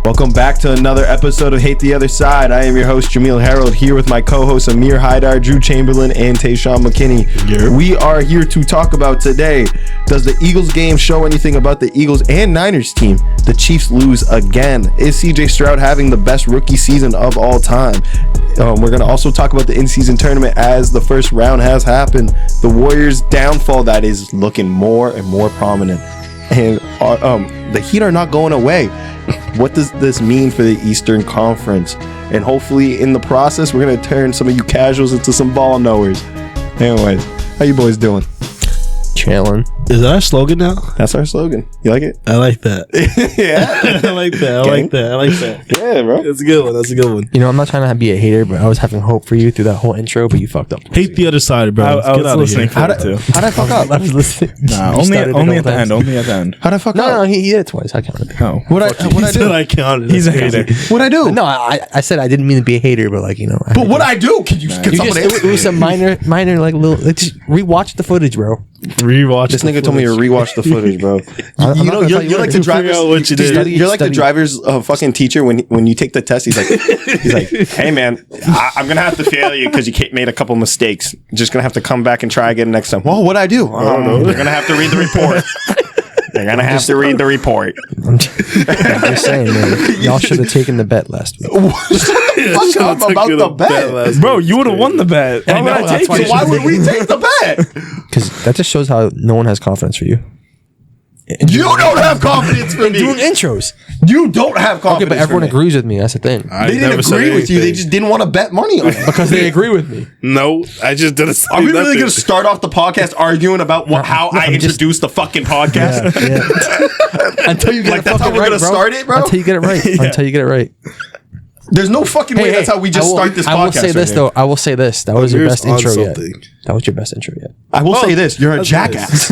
Welcome back to another episode of Hate the Other Side. I am your host, Jamil Harold, here with my co-hosts Amir Haidar, Drew Chamberlain, and Tayshawn McKinney. Yeah. We are here to talk about today, does the Eagles game show anything about the Eagles and Niners team? The Chiefs lose again. Is CJ Stroud having the best rookie season of all time? We're going to also talk about the in-season tournament as the first round has happened. The Warriors' downfall that is looking more and more prominent. And the Heat are not going away. What does this mean for the Eastern Conference? And hopefully in the process, we're going to turn some of you casuals into some ball knowers. Anyways, how you boys doing? Chillin'. Is that our slogan now? That's our slogan. You like it? I like that. Yeah. I like that. I like that. Yeah, bro. That's a good one. That's a good one. You know, I'm not trying to be a hater, but I was having hope for you through that whole intro, but you fucked up. Hate the other side, bro. I was listening for it too. How'd I fuck up? I was listening. Nah, only at the end. Only at the end. How'd I fuck up? No, he did it twice. I counted. Oh. What'd I do? I counted. He's a hater. What'd I do? No, I said I didn't mean to be a hater, but like, you know. But what'd I do? Can you get someone it was a minor, like little. Like, just rewatch the footage, bro. Rewatch. This nigga told me to rewatch the footage, bro. You're like the driver's. What you did. You're like the driver's fucking teacher when you take the test. He's like, hey man, I'm gonna have to fail you because you made a couple mistakes. You're just gonna have to come back and try again next time. Well, what'd I do? I don't know. You're gonna have to read the report. You're gonna have to read the report. I'm just saying, man. Y'all should have taken the bet last week. Fuck up about the bet, Bro, you would have won the bet. Why would I take it? Why would we take the bet? Because that just shows how no one has confidence for you. You don't have confidence for me. Doing intros. You don't have confidence. Okay, but everyone agrees with me. That's the thing. They didn't agree with you. They just didn't want to bet money on it. Because they agree with me. No, I just didn't say Are we really nothing. going to start off the podcast arguing about how I introduced the fucking podcast? Yeah. Until you get it that's how fucking we're right, going to bro. start it, bro? Until you get it right. Until you get it right. There's no fucking way that's how we just start this podcast. I will say this, though. I will say this. That was your best intro yet. Something. That was your best intro yet. I will say this. You're a jackass.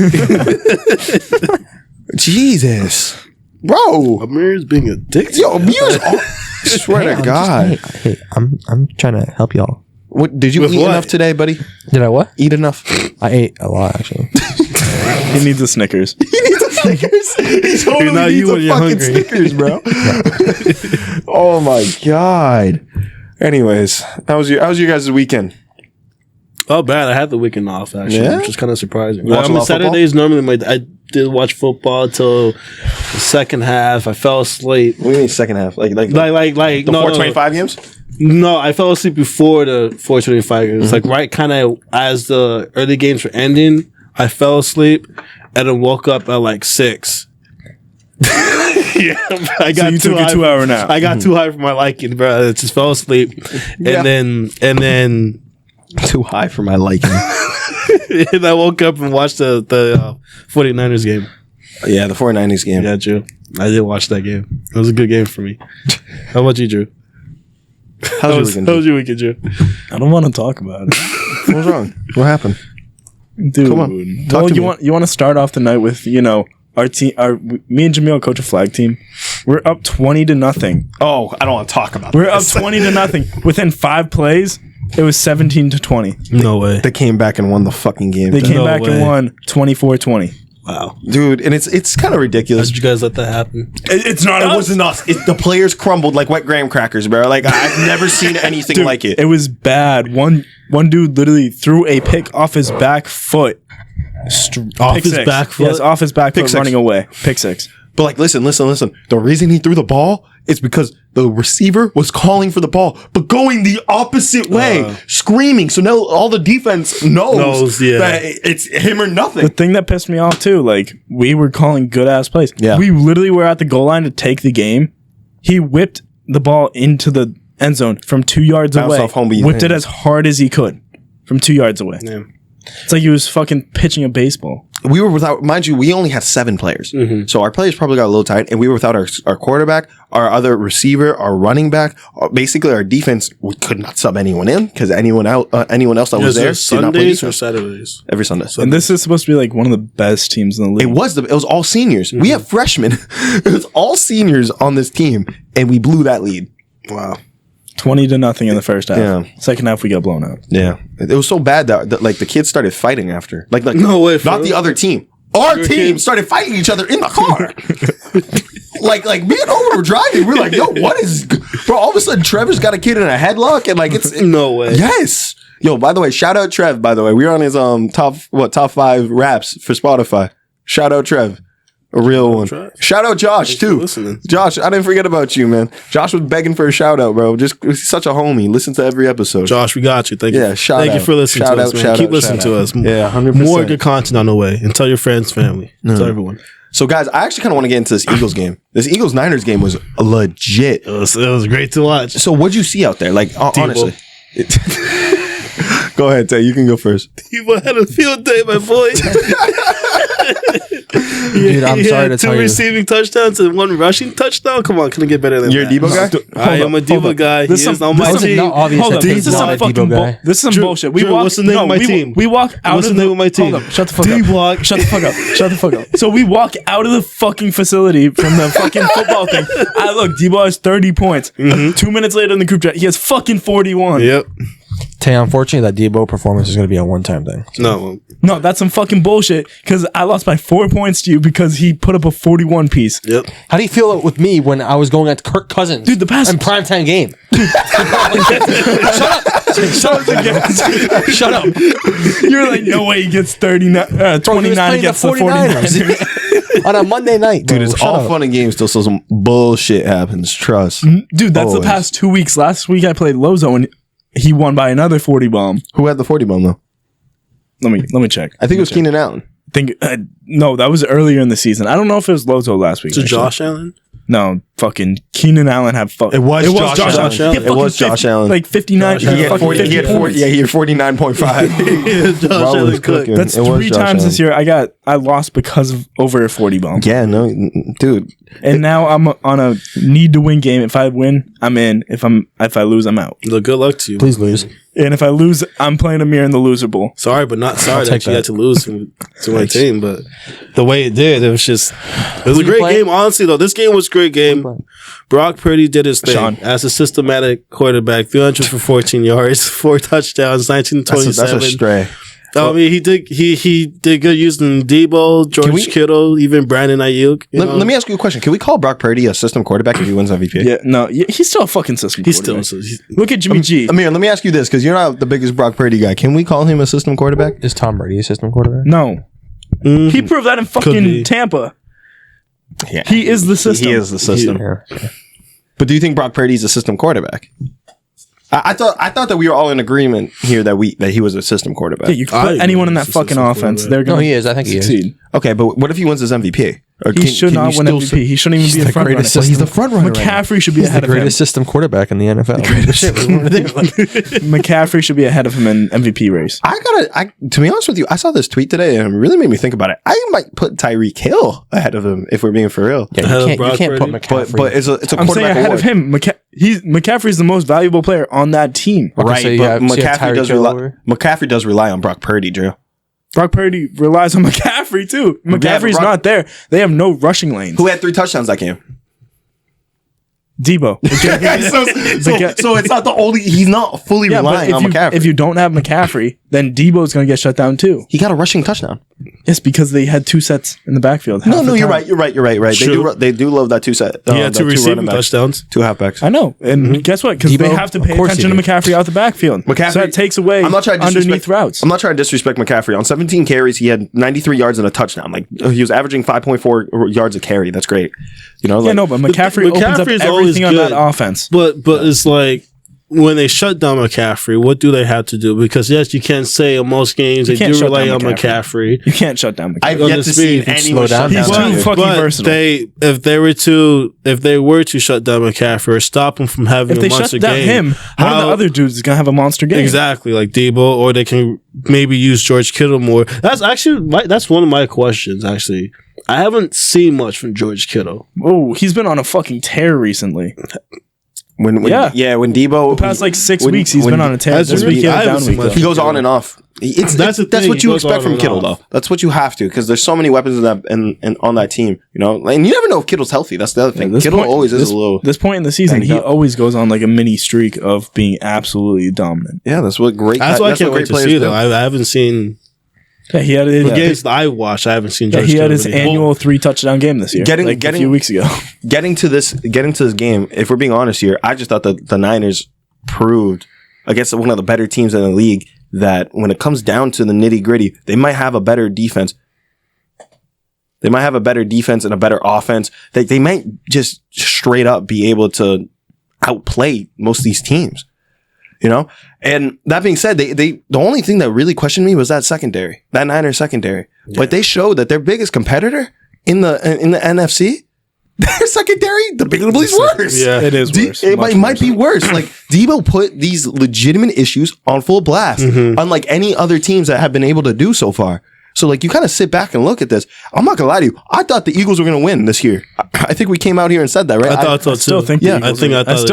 Jesus. Bro. Amir's being a dick. Yo, Amir's swear to God. Hey, I'm trying to help y'all. What did you eat enough today, buddy? Did I what? Eat enough? I ate a lot, actually. He needs a Snickers. He needs a Snickers. He totally Now needs you a when you're fucking hungry. Snickers, bro. Oh my God. Anyways, how was your guys' weekend? Oh, bad. I had the weekend off, actually, Yeah? which is kind of surprising. You watch a lot of Saturdays, normally, I did watch football till the second half. I fell asleep. What do you mean second half? Like the The 425 games? No, I fell asleep before the 425 games. It's like right kind of as the early games were ending, I fell asleep and then woke up at like 6. Yeah, I got So you too took a high. 2-hour nap. I got too high for my liking, bro. I just fell asleep, Yeah. and then Too high for my liking. and I woke up and watched the 49ers game. Yeah, the 49ers game. Yeah, Drew. I did watch that game. It was a good game for me. How about you, Drew? How was your weekend? Drew? I don't want to talk about it. What was wrong? What happened? Dude. Come on, talk to me. You want to start off the night with, our team, me and Jamil coach a flag team. We're up 20-0. Oh, I don't want to talk about We're up 20-0. Within 5 plays, it was 17-20. No way. They came back and won the fucking game. They came No back way. and won 24-20. Wow. Dude, and it's kind of ridiculous. How'd you guys let that happen? It's not. It wasn't us. The players crumbled like wet graham crackers, bro. Like I've never seen anything Dude, like it. It was bad. One dude literally threw a pick off his back foot. Off Pick his six. back foot? Yes, off his back Pick foot, six. running away. Pick 6. But like, listen. The reason he threw the ball is because the receiver was calling for the ball, but going the opposite way, screaming. So now all the defense knows that it's him or nothing. The thing that pissed me off too, like we were calling good ass plays. Yeah. We literally were at the goal line to take the game. He whipped the ball into the end zone from 2 yards Bounced away. off Humby's Whipped it hands. as hard as he could from 2 yards away. Yeah. It's like he was fucking pitching a baseball. We were without, mind you, we only had 7 players. So our players probably got a little tight, and we were without our quarterback, our other receiver, our running back, basically our defense. We could not sub anyone in because anyone else that was there did not play Sundays or defense. Saturdays? Every Sunday. And this is supposed to be like one of the best teams in the league. It was all seniors. We have freshmen. It was all seniors on this team, and we blew that lead. Wow. 20-0 in the first half. Yeah. Second half, we got blown out. Yeah, it was so bad that like the kids started fighting after. Like No way, not bro. the other team. Our team started fighting each other in the car. like me and Owen were driving. We're like, yo, what is, bro? All of a sudden, Trevor's got a kid in a headlock, and like it's No way. yes. Yo, by the way, shout out Trev. By the way, we're on his top 5 raps for Spotify. Shout out Trev. A real one. Trev. Shout out Josh, Thanks for too. listening. Josh, I didn't forget about you, man. Josh was begging for a shout out, bro. Just he's such a homie. Listen to every episode. Josh, we got you. Thank you. Yeah, shout Thank out. you for listening Shout to out, us, man. shout Keep out, listening shout to out. us. Yeah, 100%. More good content on the way. And tell your friends, family. Tell everyone. So, guys, I actually kind of want to get into this Eagles game. This Eagles-Niners game was legit. It was great to watch. So, what'd you see out there? Like, honestly. Go ahead, Tay. You can go first. People had a field day, my boy. Dude, I'm sorry to Two tell you. receiving touchdowns and 1 rushing touchdown. Come on, can I get better than You're a that? Debo guy? I am a Debo guy. He This is some- on this my some- team. not obvious Hold that up, Tate's this is not some a fucking Debo guy. this is some Drew, bullshit. We Drew, walk. what's the name of my team? We walk out What's of the name of my team? Hold up, shut the fuck up. D-block. Shut the fuck up. Shut the fuck up. So we walk out of the fucking facility from the fucking football thing. I look, Debo has 30 points. 2 minutes later in the group chat, he has fucking 41. Yep. Tay, unfortunately, that Debo performance is going to be a one-time thing. No. No, that's some fucking bullshit because I lost by 4 points to you because he put up a 41 piece. Yep. How do you feel with me when I was going at Kirk Cousins? Dude, the past- in primetime game. Shut up. You're like, no way he gets 29, Bro, he was 29 playing against the the 49ers. 49ers. On a Monday night, bro. Dude, it's Shut all up. fun and games till some bullshit happens. Trust. Dude, that's Always. the past 2 weeks. Last week I played Lozo and he won by another 40 bomb. Who had the 40 bomb, though? Let me check. I think it was Keenan Allen. No, that was earlier in the season. I don't know if it was Lozo last week. To actually. Josh Allen? No, fucking Keenan Allen had It was Josh Allen. He had It was fucking Josh Allen. Like 59. He had fucking 40. He had 50 40. Yeah, he had 49.5. Josh Bro was Allen cooked. cooking. That's It was 3 Josh times this Allen. year. I lost because of over a 40 bomb. Yeah, no, dude. And now I'm on a need to win game. If I win, I'm in. If I lose, I'm out. Look, good luck to you. Please lose. And if I lose, I'm playing Amir in the loser bowl. Sorry, but not sorry that take you that. had to lose to my team. But the way it did, it was just, it was a great play? game. Honestly, though, this game was a great game. Brock Purdy did his thing Sean. as a systematic quarterback. 300 for 14 yards, 4 touchdowns, 19-27. That's a stray. I mean, he did good using Debo, George Kittle, even Brandon Ayuk. Let me ask you a question. Can we call Brock Purdy a system quarterback if he wins MVP? Yeah, no, he's still a fucking system. He's still. quarterback. Look at Jimmy G. Amir, let me ask you this because you're not the biggest Brock Purdy guy. Can we call him a system quarterback? Is Tom Brady a system quarterback? No, he proved that in be. fucking Tampa. Yeah, He is the system. He is the system. Yeah. But do you think Brock Purdy's a system quarterback? I thought that we were all in agreement here that he was a system quarterback. Yeah, you can I put agree anyone in he's that a fucking system offense. quarterback. They're No, going he is. I think he is. succeed. Okay, but what if he wins his MVP? Or He should not win still MVP. He shouldn't even be the front runner. greatest system. He's the front runner. McCaffrey should be He's the ahead of him. greatest system quarterback in the NFL. McCaffrey should be ahead of him in MVP race. To be honest with you, I saw this tweet today and it really made me think about it. I might put Tyreek Hill ahead of him if we're being for real. Yeah, Ahead of you Brock can't put Purdy? McCaffrey. But it's a I'm saying quarterback ahead award. of him. McCaffrey's the most valuable player on that team. Okay, Right, so you but have McCaffrey does Tyreek Hill rely. over? McCaffrey does rely on Brock Purdy, Drew. Brock Purdy relies on McCaffrey too. McCaffrey's Brock- not there. They have no rushing lanes. Who had 3 touchdowns that game? Debo. so it's not the only. He's not fully Yeah, but relying on McCaffrey. if you don't have McCaffrey, then Debo's going to get shut down too. he got a rushing touchdown. Yes, because they had 2 sets in the backfield. half No, the you're time. right. You're right. True. They do love that 2 set. He had 2 running receiving backs. touchdowns. 2 halfbacks. I know. And guess what? Because Debo, they have to pay of course attention he to did. McCaffrey out the backfield. McCaffrey, So that takes away I'm not trying to underneath routes. I'm not trying to disrespect McCaffrey. On 17 carries, he had 93 yards and a touchdown. Like he was averaging 5.4 yards a carry. That's great. You know, Yeah, like, no, but McCaffrey opens up McCaffrey's always everything on that good. offense. But it's like when they shut down McCaffrey, what do they have to do? Because yes, you can't say in most games they do rely on McCaffrey. You can't shut down McCaffrey. I've yet to see anyone shut down. He's too fucking versatile. If they were to shut down McCaffrey or stop him from having a monster game, if they shut down him, one of the other dudes is gonna have a monster game. Exactly, like Debo, or they can maybe use George Kittle more. That's actually that's one of my questions. Actually, I haven't seen much from George Kittle. Oh, he's been on a fucking tear recently. When Debo the past like 6 weeks he's been on a tear. This week he had a down week. He goes on and off. That's what you expect from Kittle, though. That's what you have to, because there's so many weapons in that and on that team. You know, and you never know if Kittle's healthy. That's the other thing. Kittle always is a little. This point in the season, he always goes on like a mini streak of being absolutely dominant. Yeah, that's what great. That's what I can't wait to see. Though I haven't seen. Yeah, he had his games that I watched. I haven't seen. Yeah, he had his annual 3 touchdown game this year. A few weeks ago. Getting to this game. If we're being honest here, I just thought that the Niners proved against one of the better teams in the league that when it comes down to the nitty gritty, they might have a better defense. They might have a better defense and a better offense. They might just straight up be able to outplay most of these teams. You know, and that being said, the only thing that really questioned me was that Niners secondary. Yeah. But they showed that their biggest competitor in the NFC, their secondary, debatably is worse. Yeah, it is worse. It might be worse. Like Debo put these legitimate issues on full blast, unlike any other teams that have been able to do so far. So, like, you kind of sit back and look at this. I'm not going to lie to you. I thought the Eagles were going to win this year. I think we came out here and said that, right? I thought so, too. I still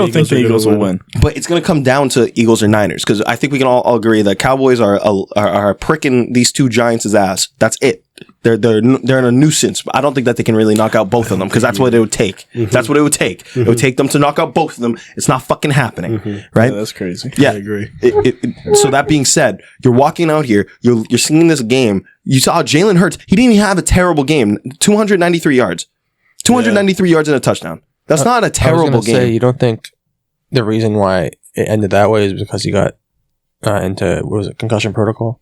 think the Eagles will win. But it's going to come down to Eagles or Niners, because I think we can all agree that Cowboys are pricking these two Giants' ass. That's it. They're a nuisance. I don't think that they can really knock out both of them, because that's what it would take. That's what it would take. It would take them to knock out both of them. It's not fucking happening, right? Yeah, that's crazy. Yeah, I agree. So that being said, you're walking out here, you're seeing this game. You saw Jalen Hurts. He didn't even have a terrible game. 293 yards. 293 yards and a touchdown. That's not a terrible game. Say, you don't think the reason why it ended that way is because he got into, what was it, concussion protocol?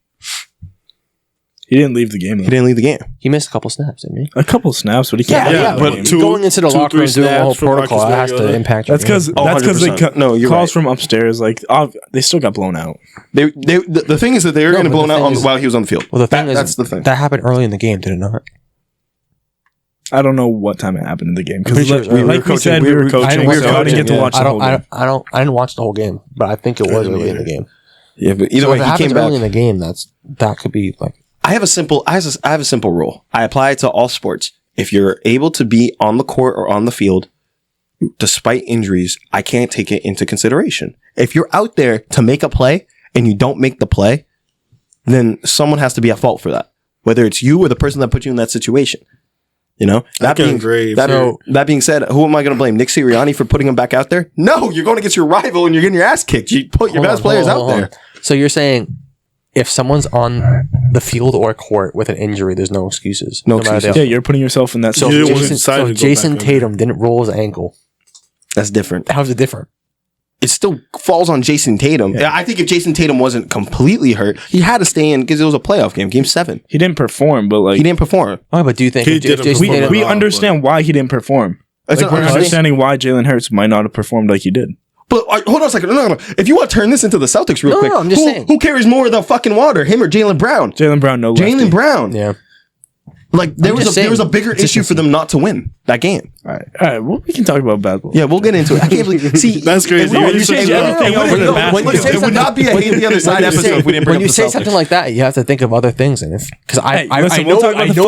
He didn't leave the game. He didn't leave the game. He missed a couple snaps, didn't he? A couple snaps, but he can't. Yeah, but going into the locker room doing the whole protocol has to impact. That's because calls from upstairs. Like they still got blown out. The thing is that they were going to blown out while he was on the field. Well, the thing is that's the thing that happened early in the game, did it not? I don't know what time it happened in the game, because we were coaching. I didn't get to watch the whole game. I didn't watch the whole game, but I think it was early in the game. Yeah, but either way, he came back early in the game. That could be like. I have a simple rule. I apply it to all sports. If you're able to be on the court or on the field, despite injuries, I can't take it into consideration. If you're out there to make a play and you don't make the play, then someone has to be at fault for that. Whether it's you or the person that put you in that situation. You know? That being said, who am I going to blame? Nick Sirianni for putting him back out there? No, you're going against your rival and you're getting your ass kicked. You put your best players out there. So you're saying if someone's on the field or court with an injury, there's no excuses. No excuses. Yeah, you're putting yourself in that situation. So Jason Tatum didn't roll his ankle. That's different. How's it different? It still falls on Jason Tatum. Yeah. I think if Jason Tatum wasn't completely hurt, he had to stay in because it was a playoff game, Game 7. He didn't perform, but like... He didn't perform. Oh, but do you think... We understand why he didn't perform. Like, we're understanding why Jalen Hurts might not have performed like he did. But hold on a second. No. If you want to turn this into the Celtics real quick, I'm just saying. Who carries more of the fucking water, him or Jaylen Brown? Jaylen Brown, no lefty. Jaylen Brown. Yeah. Like, there was a bigger issue for them not to win that game. All right. Well, we can talk about basketball. Yeah, we'll get into it. I can't believe... See, that's crazy. It would not be a Hate the Other Side episode if we didn't bring up the Celtics. When you say something like that, you have to think of other things. And because I know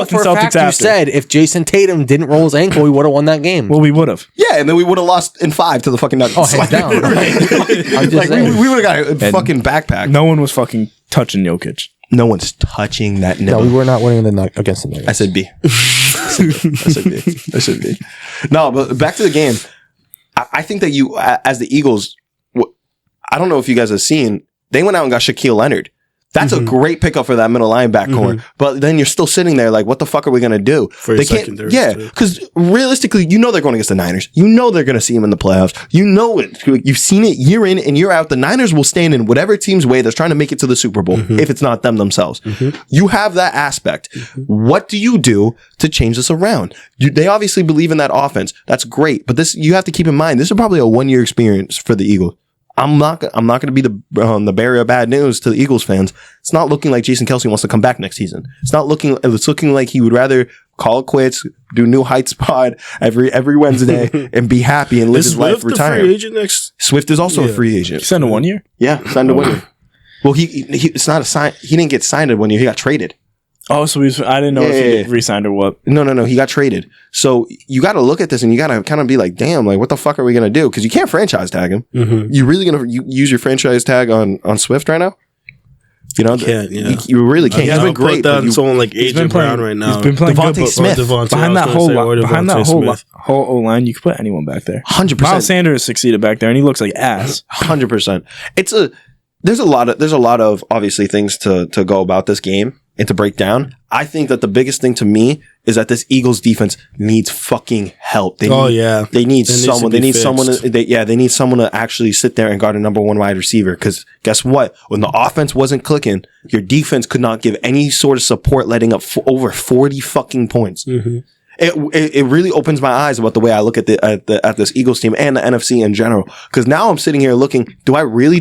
for a fact you said if Jason Tatum didn't roll his ankle, we would have won that game. Well, we would have. Yeah, and then we would have lost in 5 to the fucking Nuggets. Oh, hands down. I'm just saying. We would have got a fucking backpack. No one was fucking touching Jokic. No one's touching that nipple. No, we were not winning against the Nuggets. I said B. I said B. No, but back to the game. I think that you, as the Eagles, I don't know if you guys have seen, they went out and got Shaquille Leonard. That's a great pickup for that middle linebacker core. But then you're still sitting there like, what the fuck are we going to do? For secondary. Yeah, because realistically, you know they're going against the Niners. You know they're going to see them in the playoffs. You know it. You've seen it year in and year out. The Niners will stand in whatever team's way that's trying to make it to the Super Bowl if it's not them themselves. You have that aspect. What do you do to change this around? They obviously believe in that offense. That's great. But you have to keep in mind, this is probably a 1-year experience for the Eagles. I'm not going to be the bearer of bad news to the Eagles fans. It's not looking like Jason Kelce wants to come back next season. It's looking like he would rather call it quits, do New Heights pod every Wednesday, and be happy and live his life. Retire. Free agent next? Swift is also a free agent. He signed a 1 year. Yeah, signed a 1 year. Well, it's not a sign. He didn't get signed at 1 year. He got traded. Oh, so I didn't know if he re-signed or what. No. He got traded. So you got to look at this and you got to kind of be like, damn, like what the fuck are we going to do? Because you can't franchise tag him. Mm-hmm. You really going to use your franchise tag on Swift right now? You know, you really can't. He's been great. Put that someone like AJ Brown right now. He's been playing Devontae good, Smith. Behind that whole O-line, you could put anyone back there. 100%. Miles Sanders succeeded back there, and he looks like ass. 100%. There's a lot of obviously things to go about this game and to break down. I think that the biggest thing to me is that this Eagles defense needs fucking help. They need someone to actually sit there and guard a number one wide receiver. Because guess what? When the offense wasn't clicking, your defense could not give any sort of support, letting up over 40 fucking points. Mm-hmm. It really opens my eyes about the way I look at this Eagles team and the NFC in general. Because now I'm sitting here looking, do I really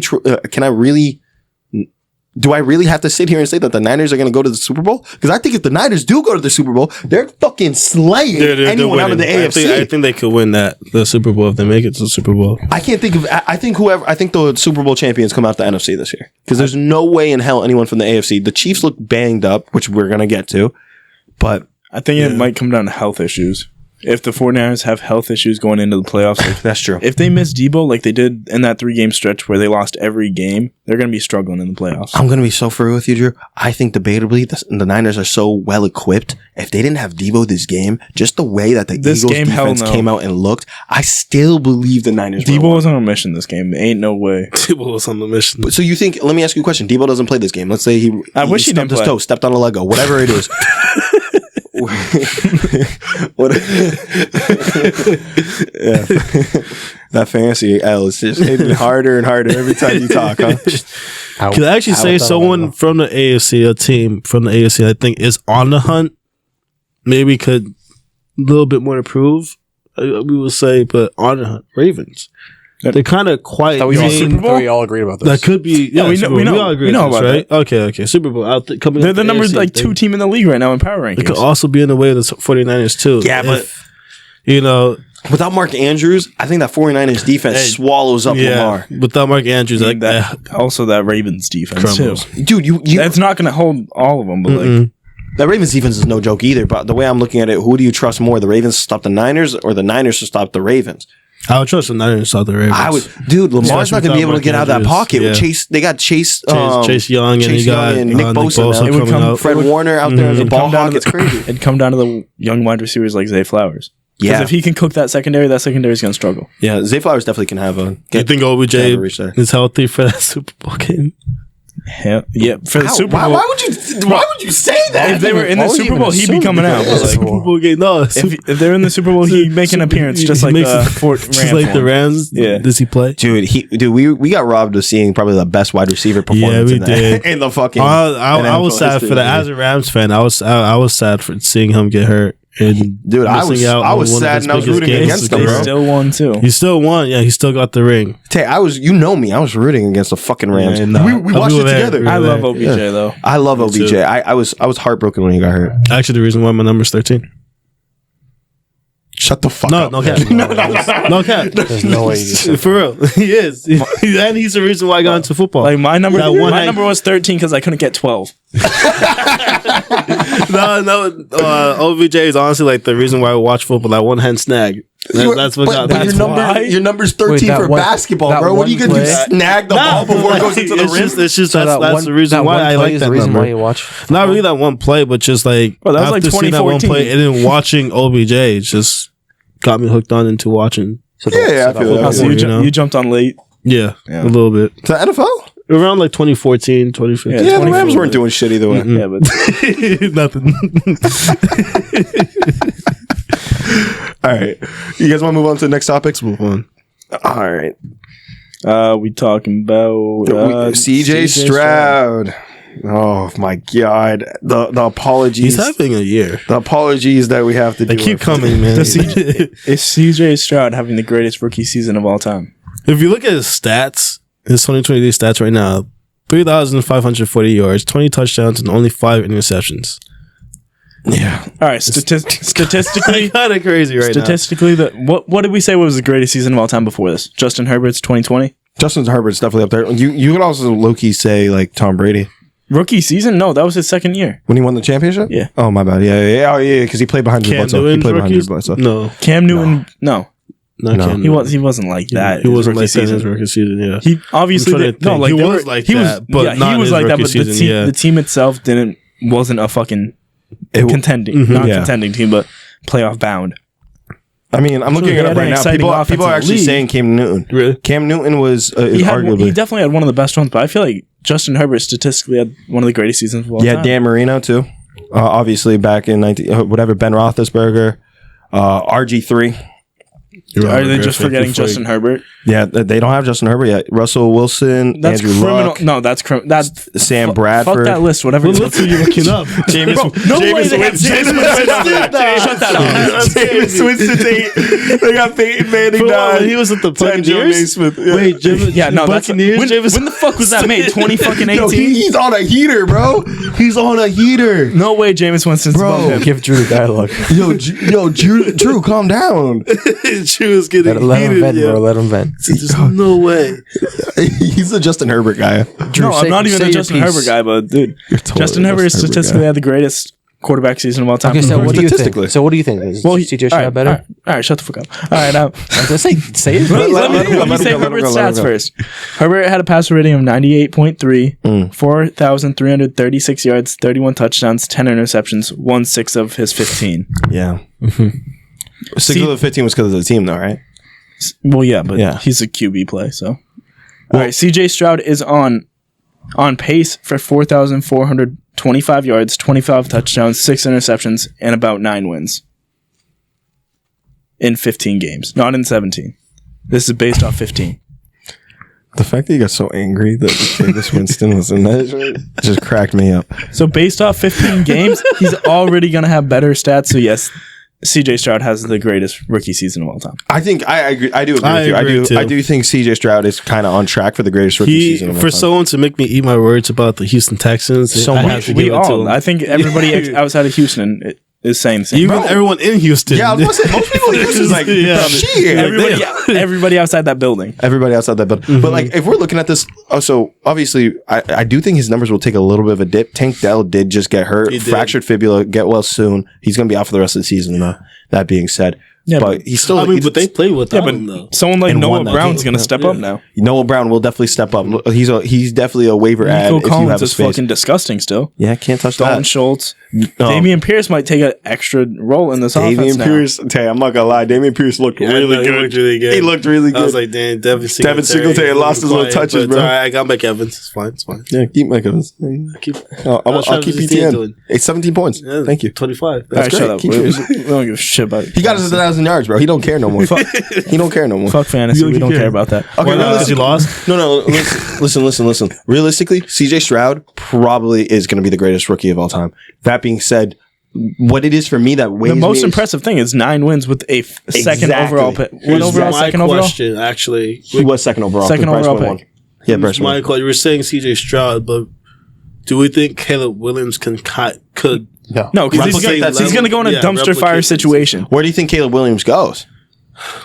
have to sit here and say that the Niners are going to go to the Super Bowl? Because I think if the Niners do go to the Super Bowl, they're fucking slaying anyone out of the AFC. I think they could win the Super Bowl if they make it to the Super Bowl. I think the Super Bowl champions come out the NFC this year. Because there's no way in hell anyone from the AFC. The Chiefs look banged up, which we're going to get to. But I think it might come down to health issues. If the 49ers have health issues going into the playoffs, like, that's true. If they miss Debo like they did in that 3-game stretch where they lost every game, they're going to be struggling in the playoffs. I'm going to be so free with you, Drew. I think debatably the Niners are so well equipped. If they didn't have Debo this game, just the way that the Eagles defense came out and looked, I still believe the Niners. Debo was on a mission this game. Ain't no way. Debo was on the mission. So you think? Let me ask you a question. Debo doesn't play this game. Let's say he stubbed his toe, stepped on a Lego, whatever it is. That fancy L is just hitting harder and harder every time you talk, huh? Can I actually say someone from the AFC, a team from the AFC, I think is on the hunt, maybe could a little bit more improve, we will say, but on the hunt, Ravens. They're kind of quiet. We all agreed about this. That could be. Yeah, we all agree about this, right? Okay. Super Bowl. They're the number AFC, 2 team in the league right now in power rankings. It could also be in the way of the 49ers too. Yeah, but without Mark Andrews, I think that 49ers defense swallows up Lamar. Without Mark Andrews, like that. Also, that Ravens defense crumbles. too. Dude, that's not going to hold all of them, but like. The Ravens defense is no joke either. But the way I'm looking at it, who do you trust more? The Ravens to stop the Niners or the Niners to stop the Ravens? I would trust the Niners to stop the Ravens. Lamar's not going to be able to get out of that pocket. Yeah. They got Chase Young and Nick Bosa. It would come Fred Warner out there as a ball hawk. It's crazy. It'd come down to the young wide receivers like Zay Flowers. Because if he can cook that secondary is going to struggle. Yeah, Zay Flowers definitely can have a. You think OBJ is healthy for that Super Bowl game? Yeah, for the Super Bowl. Why would you say that? If they were in the Super Bowl, he'd be coming out. Super Bowl game. No, if they're in the Super Bowl, he'd make an appearance just like the Rams. Yeah, does he play? Dude, we got robbed of seeing probably the best wide receiver performance. Yeah, we did in the fucking. I was sad for that. As a Rams fan, I was sad for seeing him get hurt. And dude, I was sad and I was rooting against him. They still won too. He still won. Yeah, he still got the ring. Tay, I was rooting against the fucking Rams. We watched it together. I love OBJ though. I love OBJ. I was heartbroken when he got hurt. Actually, the reason why my number's 13. Shut the fuck up. No cap. No cap. There's no way you for real. He is. And he's the reason why I got into football. Like my number was 13 because I couldn't get 12. OBJ is honestly like the reason why I watch football. That one hand snag. That's what got me. Your number's 13 for basketball, bro. What are you gonna do? Snag the ball before it goes into the rim? It's just that's the reason why I like that number. Why you watch? Not really that one play, but just like that was like 2014. That one play, and then watching OBJ just got me hooked on into watching. I feel that. So you jumped on late. Yeah, a little bit. To NFL? Around like 2014, 2015. Yeah, the Rams weren't doing shit either way. Yeah, but nothing. All right. You guys want to move on to the next topics? Move on. All right. We talking about CJ Stroud. Oh my God! The apologies. He's having a year. The apologies that we have to do. They keep coming, man. Is CJ Stroud having the greatest rookie season of all time? If you look at his stats, his 2023 stats right now: 3,540 yards, 20 touchdowns, and only 5 interceptions. Yeah. All right. Statistically, Kind of crazy right statistically, what did we say was the greatest season of all time before this? Justin Herbert's 2020. Justin Herbert's definitely up there. You could also low-key say like Tom Brady. Rookie season? No, that was his second year. When he won the championship? Yeah. Oh, my bad. Yeah, because he played behind Drew Cam Bledsoe. He Newton's played behind Drew rookies? Bledsoe. No, Cam Newton, no. not No. Cam He Newton. wasn't like that. He his wasn't rookie like that in season. his rookie season. Yeah, He obviously I'm trying to did, no, think. like He they was were- like he that, was, but yeah, not he in was his like that. rookie But season, yeah. the team itself wasn't a fucking contending, not Yeah. contending team, but playoff bound. I mean, I'm looking he it had up an right now. exciting People are offensive actually league. saying Cam Newton. Really? Cam Newton was He arguably. definitely had one of the best ones, but I feel like Justin Herbert statistically had one of the greatest seasons of all time. Dan Marino too. Obviously back in Ben Roethlisberger, RG3. Are they just forgetting Justin Herbert? Yeah, they don't have Justin Herbert yet. Russell Wilson, That's Andrew criminal. Luck, No, that's criminal. That's Sam fuck Bradford. that list. Whatever. What are you looking up? Jameis, No way they have Jameis Winston. Shut that up. Jameis Winston. They got Peyton Manning died. He was at the John Buccaneers. Naismith. Wait, Yeah, no, that's when Buccaneers. the fuck was that made? 2018. Yo, he's on a heater, bro. He's on a heater. No way, Jameis Winston's Bro. above him. Give Drew the dialogue. Yo, Drew, calm down. She was getting Let him heated. vent, Yeah. bro. Let him vent. There's no way. He's a Justin Herbert guy. Drew, No, I'm say- not even say a your Justin piece. Herbert guy, but dude, totally Justin a Herbert Justin Herbert statistically guy. had the greatest quarterback season of all time. Okay, so what do you Statistically. think? So what do you think? Is CJ Stroud better? All right, shut the fuck up. All right, now I was gonna say it. let me him go, say let him Herbert's go, let him stats go. first. Herbert had a passer rating of 98.3, 4,336 yards, 31 touchdowns, 10 interceptions, 1/6 of his 15. Yeah. 6 of the 15 was because of the team, though, right? Well, yeah, but Yeah. he's a QB play, so. All right, CJ Stroud is on pace for 4,425 yards, 25 touchdowns, 6 interceptions, and about 9 wins in 15 games, not in 17. This is based off 15. The fact that you got so angry that Jameis Winston was in that just cracked me up. So based off 15 games, he's already going to have better stats. So yes, CJ Stroud has the greatest rookie season of all time. I think I agree. I do agree I with you. agree too. I do think CJ Stroud is kind of on track for the greatest rookie season of all For time. someone to make me eat my words about the Houston Texans, So I much. have to We give it to all, him. I think everybody outside of Houston is saying the same. Even everyone in Houston. Yeah, I was going to say, most people in Houston is like, Yeah. shit. Everybody outside that building. Everybody outside that building. But like, if we're looking at this, so obviously, I do think his numbers will take a little bit of a dip. Tank Dell did just get hurt, He did. fractured fibula, get well soon. He's going to be out for the rest of the season, though. That being said, Yeah, but he's still. I mean, but they play with him, But though. someone like And Noah won that Brown's game. going to step up now. Noah Brown will definitely step up. He's definitely a waiver ad Nico if you Collins have a is space. fucking disgusting still. Yeah, can't touch Dalton that. Schultz. No. Damian Pierce might take an extra role in this offense Damian now. Pierce, I'm not gonna lie. Damian Pierce looked Yeah, I really know, good. He looked really good. He looked really good. I was like, damn, Devin Singletary lost his little touches, but bro. All right, I got Mike Evans. It's fine. It's fine. Yeah, keep Mike Evans. Keep, I'll keep his you team 10. doing. It's 17 points. Yeah, Thank you. 25. All right, That's shut great. up. Keep We yours. don't give a shit about it. He got us 1,000 yards, bro. He don't care no more. He don't care no more. Fuck fantasy. We don't care about that. Okay, Why not? Because he lost? No. Listen. Realistically, CJ Stroud probably is going to be the greatest rookie of all time. That being said, what it is for me that weighs The most me is- impressive thing is 9 wins with a second Exactly. overall pick. What Here's overall? my Second overall? question, actually. He was second overall. Second 'cause Bryce overall went pick. one. Yeah, Bryce won. Michael, you were saying CJ Stroud, but do we think Caleb Williams could No. No, because Replicate that he's going to go in a level? Yeah, dumpster fire replicate situation. Where do you think Caleb Williams goes?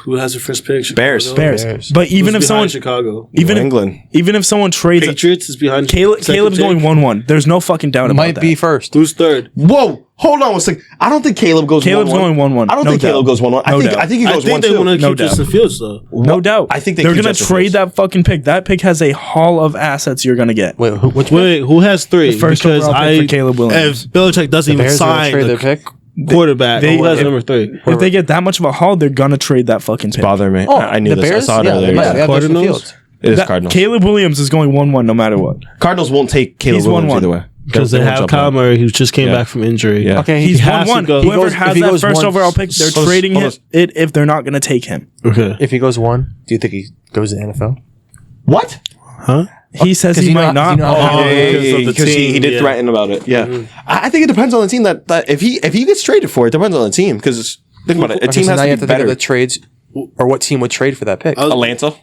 who has the first pick? Bears. Chicago? Bears. But even Who's if someone, behind Chicago, even New if, England. even if someone trades, Patriots is behind. Caleb's second going pick. 1-1. There's no fucking doubt about Might that. be first. Who's third? Whoa, hold on one second. I don't think Caleb goes. Caleb's 1-1. going 1-1. I don't No think doubt. Caleb goes 1-1. No I doubt. think he I goes think they 1-2. want to No keep doubt. Justin Fields though. No doubt. I think they're keep going to Justin trade Fields. that fucking pick. That pick has a haul of assets you're going to get. Wait, which Wait, who has three? The first because overall pick for Caleb Williams. If Belichick doesn't even Bears gonna sign trade the their pick? quarterback, They- who has if- number 3? If they get that much of a haul, they're going to trade that fucking pick. Bother me. Oh, I knew the this. Bears? I saw it Yeah, earlier. they might. Yeah. They have Justin Cardinals? Fields. It is That- Cardinals. Caleb Williams is going 1-1 no matter what. Cardinals won't take Caleb He's Williams 1-1. either way. Because they won't have jump Kyle on. Murray, who just came Yeah. back from injury. Yeah. Okay, He's has to 1-1. go. Whoever If has he that goes first one- overall pick, they're hold on, trading hold it if they're not going to take him. Okay. If he goes 1, do you think he goes to the NFL? What? Huh? He says 'Cause he you know might how- not. you know how- Oh, because of the Because he team, did yeah. threaten about it. Yeah, I think it depends on the team. That if he gets traded for it, depends on the team. Because think about it, a Okay, team so has now to you be have to think better. of the trades, or what team would trade for that pick. Atlanta.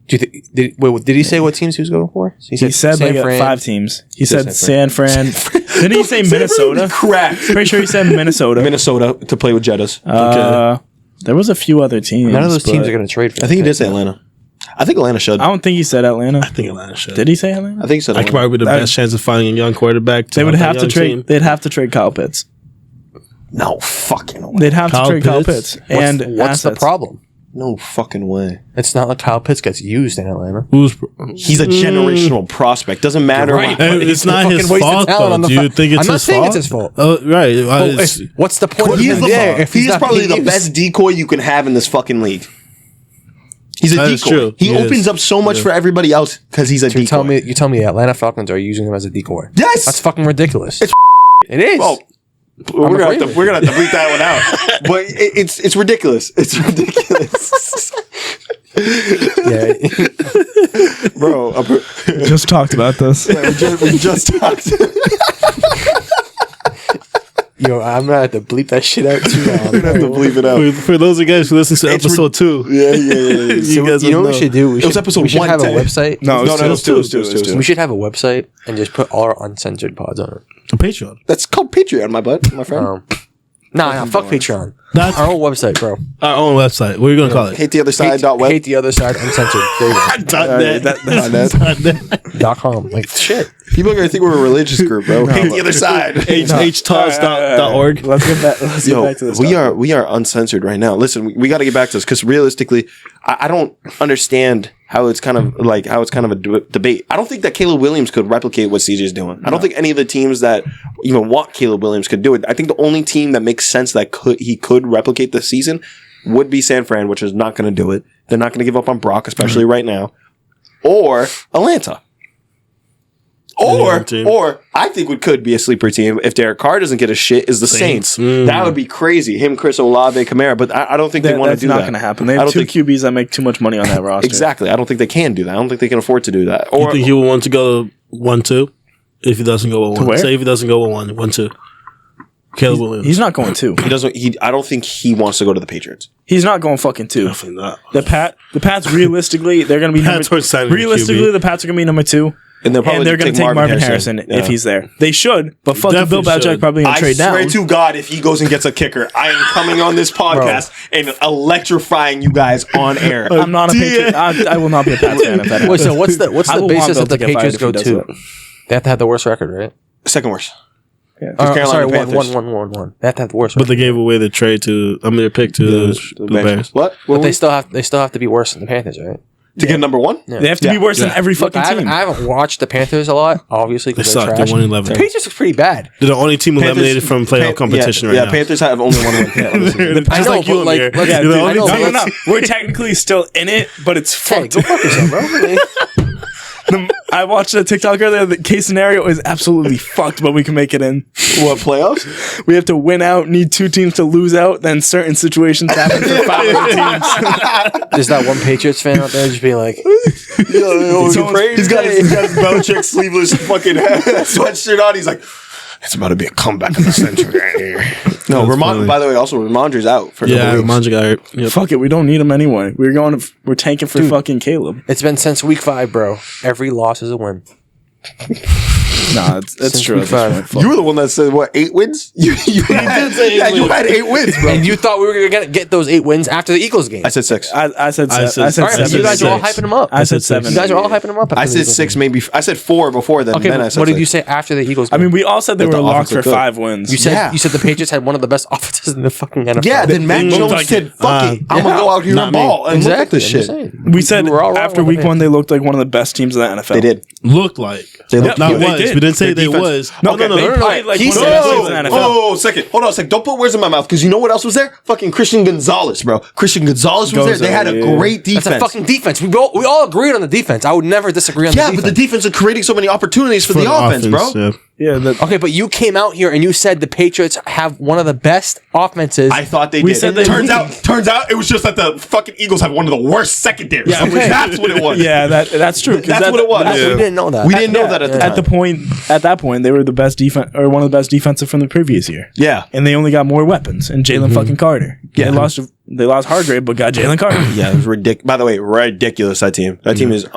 Did he say what teams he was going for? He said like 5 teams. He said San Fran. Didn't he say Minnesota? Crap. Pretty sure he said Minnesota. Minnesota to play with Jettas. There was a few other teams. None of those teams are going to trade for. I think he did say Atlanta. I think Atlanta should. I don't think he said Atlanta. I think Atlanta should. Did he say Atlanta? I think he said I could probably be the best chance of finding a young quarterback. They would have to trade. They'd have to trade Kyle Pitts. No fucking way. They'd have to trade Kyle Pitts. What's the problem? No fucking way. It's not like Kyle Pitts gets used in Atlanta. He's a generational prospect. Doesn't matter. Right. It's not his fault, though. Do you think it's his fault? I'm not saying it's his fault. Right. What's the point? He's probably the best decoy you can have in this fucking league. He's a decoy. True. He opens up so much for everybody else because he's a decoy. You tell me the Atlanta Falcons are using him as a decoy. Yes. That's fucking ridiculous. It is. Well, we're gonna have to bleep that one out. But it's ridiculous. It's ridiculous. Yeah. Bro, just talked about this. We just talked. Yo, I'm gonna have to bleep that shit out too. We're gonna have to bleep it out. For those of you guys who listen to episode 2. Yeah. You guys know what we should do? It was episode 110. We should have a website. No, it was 2. We should have a website and just put all our uncensored pods on it. A Patreon. That's called Patreon, my friend. Nah, fuck Patreon. That's our own website, bro. Our own website. What are you going to call it? HateTheOtherSide.web. Hate the other side uncensored. There you go. .com. Like, shit. People are going to think we're a religious group, bro. Hate the other side. HTOS.org. Let's get back to this. We are uncensored right now. Listen, we got to get back to this because realistically, I don't understand how it's kind of a debate. I don't think that Caleb Williams could replicate what CJ's doing. I don't think any of the teams that even want Caleb Williams could do it. I think the only team that makes sense that he could replicate this season would be San Fran, which is not going to do it. They're not going to give up on Brock, especially right now, or Atlanta. Or I think what could be a sleeper team if Derek Carr doesn't get a shit is the Saints. That would be crazy. Him, Chris Olave, Kamara. But I don't think they want to do that. That's not going to happen. They have 2 QBs that make too much money on that roster. Exactly. I don't think they can do that. I don't think they can afford to do that. Or you think he will want to go 1-2 if he doesn't go 1-1? Say if he doesn't go 1-2. Caleb Williams. He's not going 2. He doesn't. I don't think he wants to go to the Patriots. He's not going fucking 2. Definitely not. The Pats realistically, they're going to be realistically the Pats are going to be number 2. And they're going to take Marvin Harrison if he's there. They should, but fuck Bill Belichick probably going to trade down. I swear to God, if he goes and gets a kicker, I am coming on this podcast and electrifying you guys on air. I'm not a Patriot. I will not be a Pats fan if that happens. Wait, so what's the basis that the Patriots go to? They have to have the worst record, right? Second worst. Yeah. Sorry, 1. They have to have the worst record. But they gave away the trade their pick to the Bears. What? But they still have to be worse than the Panthers, right? To get number 1? Yeah. They have to be worse than every fucking team. I haven't watched the Panthers a lot, obviously, because they're trash. They won 11. The Patriots look pretty bad. They're the only team eliminated from playoff competition right now. Yeah, Panthers have only one win. I know, but like, no. We're technically still in it, but it's fucked. Go fuck yourself, bro. I watched a TikTok earlier. The case scenario is absolutely fucked, but we can make it in. What, playoffs? We have to win out, need 2 teams to lose out, then certain situations happen for 5 other teams. There's that one Patriots fan out there just being like, he's got his Belichick sleeveless fucking sweatshirt on. He's like, it's about to be a comeback in the century right here. No, by the way, also Ramondre's out for Ramondre got hurt. Yep. Fuck it, we don't need him anyway. We're tanking for fucking Caleb. It's been since week 5, bro. Every loss is a win. Nah, that's true. You were the one that said, 8 wins? You did say 8 wins. You had 8 wins, bro. And you thought we were going to get those 8 wins after the Eagles game. I said 6. I said 7. All right, you guys are all hyping them up. I said 7. You guys are all hyping them up. I said 6, maybe. I said 4 before then. Okay, then I said what 6. did you say after the Eagles game? I mean, we all said they were locked for 5 wins. You said the Patriots had one of the best offenses in the fucking NFL. Yeah, then Mac Jones said, fuck it. I'm going to go out here and ball and look at this shit. We said after week 1 they looked like one of the best teams in the NFL. They did. Looked like. They looked not was. We didn't say they was. No. They played like one of the best teams in the NFL. Oh, second. Hold on a second. Don't put words in my mouth because you know what else was there? Fucking Christian Gonzalez, bro. Christian Gonzalez was there. They had a great defense. That's a fucking defense. We all agreed on the defense. I would never disagree on the defense. Yeah, but the defense is creating so many opportunities for the offense, bro. Yeah. Okay, but you came out here and you said the Patriots have one of the best offenses. I thought they did. Turns out it was just that the fucking Eagles have one of the worst secondaries. Yeah, that's what it was. Yeah, that's true. That's what it was. We didn't know that. We didn't know that at the time. At that point, they were the best defense or one of the best defensive from the previous year. Yeah, and they only got more weapons and Jalen fucking Carter. Yeah, They lost Hargrave, but got Jalen Carter. Yeah, it was ridiculous. By the way, ridiculous, that team. That team is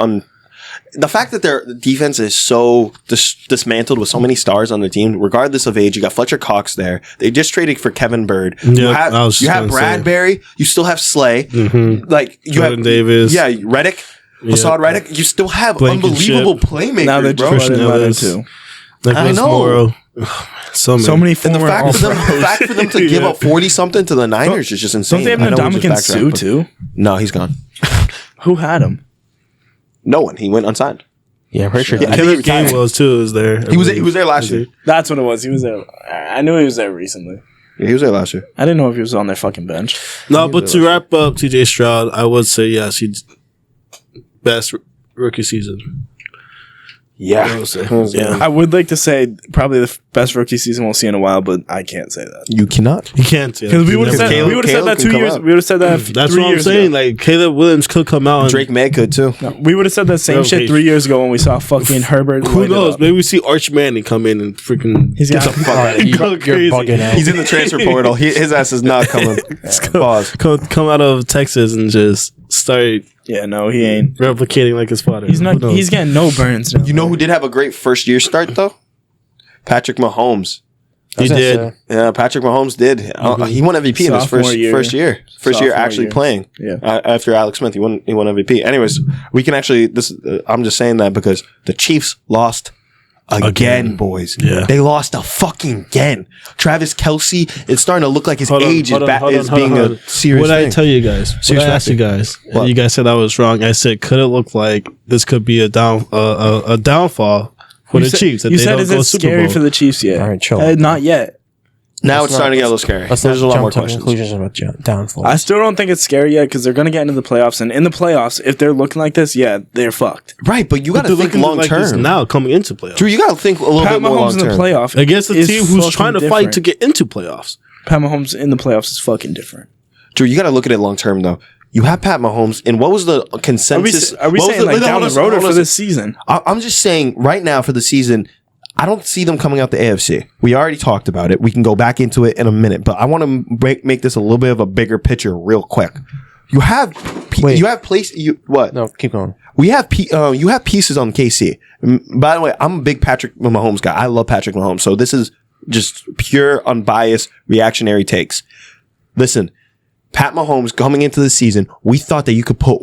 the fact that their defense is so dismantled with so many stars on the team, regardless of age. You got Fletcher Cox there. They just traded for Kevin Bird. Yeah, you have Bradbury. You still have Slay. Like you Jordan have Davis. Yeah, Reddick. Hassan Reddick. You still have Blankenship. unbelievable playmakers, Now they're bro. just running too. Nicholas I know. Morrow. So many And former the fact for them to give up 40 something to the Niners is just insane. Don't they have Ndamukong Suh too? No, he's gone. Who had him? No one. He went unsigned. Yeah, I'm pretty sure. Yeah, Killer Gainwell too was there. He was there last year. That's what it was. He was there. I knew he was there recently. Yeah, he was there last year. I didn't know if he was on their fucking bench. No, but to wrap up CJ Stroud, I would say yes, he's best rookie season. Yeah. Yeah. I would like to say probably the best rookie season we'll see in a while, but I can't say that. You cannot. You can't. Because we would have said, Caleb that can 2 come years. out. We would have said that. That's what I'm saying. Like Caleb Williams could come out. Drake May could too. We would have said that same shit 3 years ago when we saw fucking Herbert. Who knows? Maybe we see Arch Manning come in and freaking He's got You're crazy. bugging out. He's in the transfer portal. His ass is not coming. Pause. come out of Texas and just start Yeah, no, he ain't. replicating like his father. He's not. Who knows? He's getting no burns. Now. You know who did have a great first year start though? Patrick Mahomes. He did. Yeah, Patrick Mahomes did. He won MVP in his Sophomore year. first year Sophomore actually year. playing. Yeah. After Alex Smith, he won MVP. Anyways, we can actually. I'm just saying that because the Chiefs lost again, boys. Yeah. They lost again. Travis Kelce, it's starting to look like his age is being a serious What did I thing. tell you guys? What Serious I asked you guys? What? You guys said I was wrong. I said, could it look like this could be a downfall for the Chiefs? You said, is it scary for the Chiefs yet? All right, chill. Not yet. Now it's starting to get a little scary. Let's There's a lot more jump to questions. conclusions about downfall. I still don't think it's scary yet because they're going to get into the playoffs. And in the playoffs, if they're looking like this, yeah, they're fucked. Right, but you got to think long term. now coming into playoffs. Drew, you got to think a little Pat bit more long Mahomes in the term. playoff Against a is team who's fucking trying to fight different. to get into playoffs. Pat Mahomes in the playoffs is fucking different. Drew, you got to look at it long term though. You have Pat Mahomes, and what was the consensus? Are we what was saying like down the hold on, road or hold on. for this season? I'm just saying right now for the season, I don't see them coming out the AFC. We already talked about it. We can go back into it in a minute, but I want to make this a little bit of a bigger picture real quick. You have what? No, keep going. We have you have pieces on KC. By the way, I'm a big Patrick Mahomes guy. I love Patrick Mahomes. So this is just pure unbiased reactionary takes. Listen, Pat Mahomes coming into the season, we thought that you could put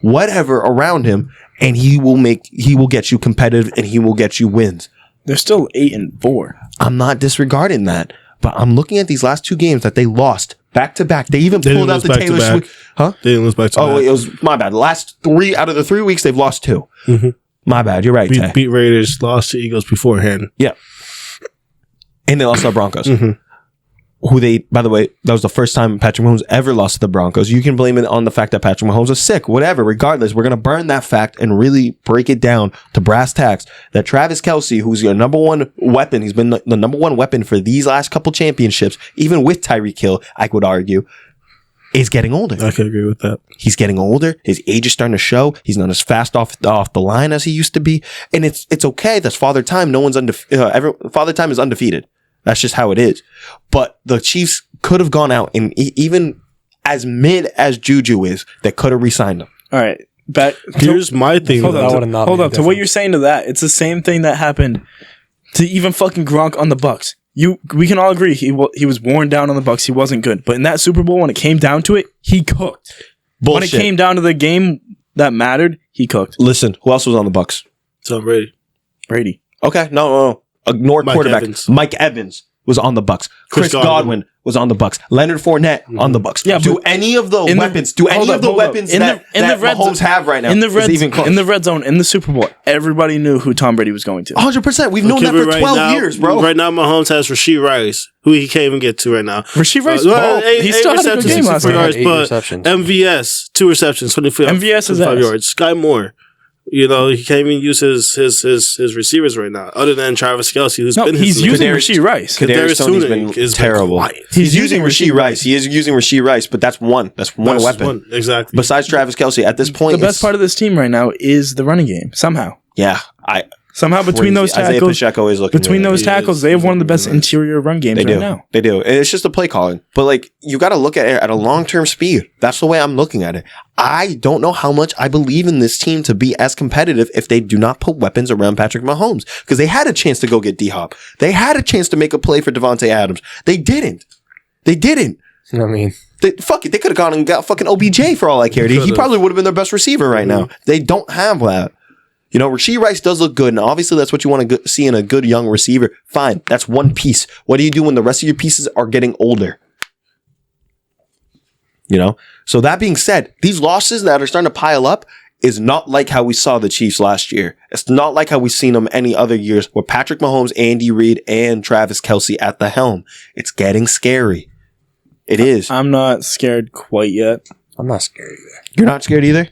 whatever around him and he will get you competitive and he will get you wins. They're still 8-4. I'm not disregarding that, but I'm looking at these last two games that they lost back to back. They even pulled out the Taylor Swift. Huh? They didn't lose back to back. Oh, it was my bad. The last 3 out of the 3 weeks they've lost 2. Mm-hmm. My bad. You're right. Tay. Beat Raiders, lost to Eagles beforehand. Yeah. And they lost to the Broncos. Mm-hmm. By the way, that was the first time Patrick Mahomes ever lost to the Broncos. You can blame it on the fact that Patrick Mahomes was sick, whatever. Regardless, we're going to burn that fact and really break it down to brass tacks that Travis Kelce, who's your number one weapon, he's been the number one weapon for these last couple championships, even with Tyreek Hill, I would argue, is getting older. I can agree with that. He's getting older. His age is starting to show. He's not as fast off the line as he used to be. And it's okay. That's father time. No one's father time is undefeated. That's just how it is. But the Chiefs could have gone out and even as mid as Juju is, they could have re-signed him. All right. Back. Here's my thing. Hold though. on. To what you're saying to that, it's the same thing that happened to even fucking Gronk on the Bucks. We can all agree he was worn down on the Bucks. He wasn't good. But in that Super Bowl, when it came down to it, he cooked. Bullshit. When it came down to the game that mattered, he cooked. Listen, who else was on the Bucks? Tom Brady. Brady. Okay, no. Ignore Mike quarterback. Evans. Mike Evans was on the Bucks. Chris Godwin was on the Bucks. Leonard Fournette on the Bucks. Yeah, do any of the weapons that Mahomes have right now in the red zone in the Super Bowl, everybody knew who Tom Brady was going to. 100%. We've known that for 12 years, bro. Right now, Mahomes has Rasheed Rice, who he can't even get to right now. Rasheed Rice, he still had a good game last night. But receptions. MVS, 2 receptions, 25 MVS is 5 yards. Sky Moore. You know, he can't even use his receivers right now, other than Travis Kelce, who's been he's using Rasheed Rice. Kadarius Toney's been terrible. He's using Rasheed Rice. He is using Rasheed Rice, but that's one weapon. Exactly. Besides Travis Kelce, at this point, the best part of this team right now is the running game. Somehow. Yeah, Somehow between those Isaiah tackles, Pacheco is looking between really those tackles, they have one of the best interior run games right now. They do. And it's just a play calling. But like, you got to look at it at a long-term speed. That's the way I'm looking at it. I don't know how much I believe in this team to be as competitive if they do not put weapons around Patrick Mahomes. Because they had a chance to go get D-Hop. They had a chance to make a play for Devontae Adams. They didn't. I mean, fuck it. They could have gone and got fucking OBJ for all I cared. He probably would have been their best receiver right now. They don't have that. You know, Rashee Rice does look good, and obviously that's what you want to see in a good young receiver. Fine, that's one piece. What do you do when the rest of your pieces are getting older? You know? So that being said, these losses that are starting to pile up is not like how we saw the Chiefs last year. It's not like how we've seen them any other years with Patrick Mahomes, Andy Reid, and Travis Kelce at the helm. It's getting scary. It is. I'm not scared quite yet. I'm not scared either. You're not scared either?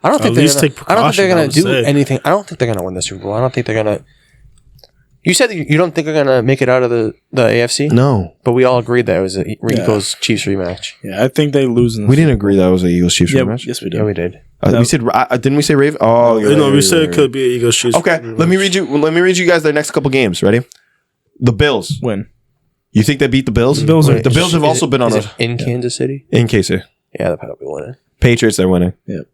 I don't think they're gonna do anything. I don't think they're gonna win the Super Bowl. I don't think they're gonna. You said you don't think they're gonna make it out of the AFC? No, but we all agreed that it was a Eagles Chiefs rematch. Yeah, I think they lose. We didn't agree that it was a Eagles Chiefs rematch. Yes, we did. Yeah, we did. We said didn't we say Raven? Oh, we said it could be an Eagles Chiefs. Okay, let me read you guys their next couple games. Ready? The Bills win. You think they beat the Bills? The Bills have also been on in Kansas City. In KC. Yeah, they'll probably winning. Patriots, they're winning. Yep.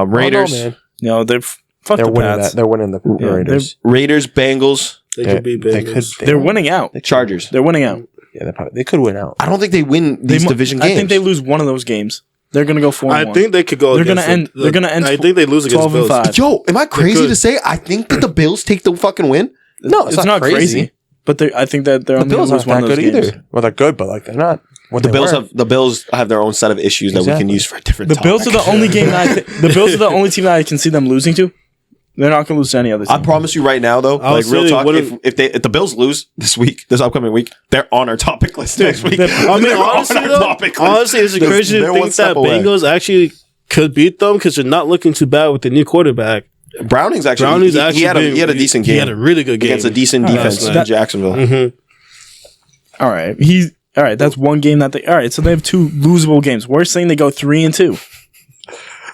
Raiders. Oh, no, they're winning that. They're winning the Raiders. Raiders, Bengals. They could be Bengals. They're winning out. Chargers. They're winning out. Yeah, they could win out. I don't think they win these division games. I think they lose one of those games. They're gonna go 4-1. I think they could go. They're gonna end. They're gonna end. I think they lose against 12-5. Yo, am I crazy to say I think that the Bills take the fucking win? No, it's not crazy. But I think that they're the Bills aren't that good either. Well, they're good, but like they're not. The Bills have their own set of issues that we can use for a different. The Bills are the only game that the Bills are the only team that I can see them losing to. They're not going to lose to any other team. I promise you right now, though, like real talk, if the Bills lose this upcoming week, they're on our topic list next week. I mean, honestly, it's crazy to think that Bengals actually could beat them because they're not looking too bad with the new quarterback. Browning's he had a decent game. He had a really good game against a decent defense in Jacksonville. Mm-hmm. All right. That's one game that they. All right, so they have two losable games. We're saying they go 3-2.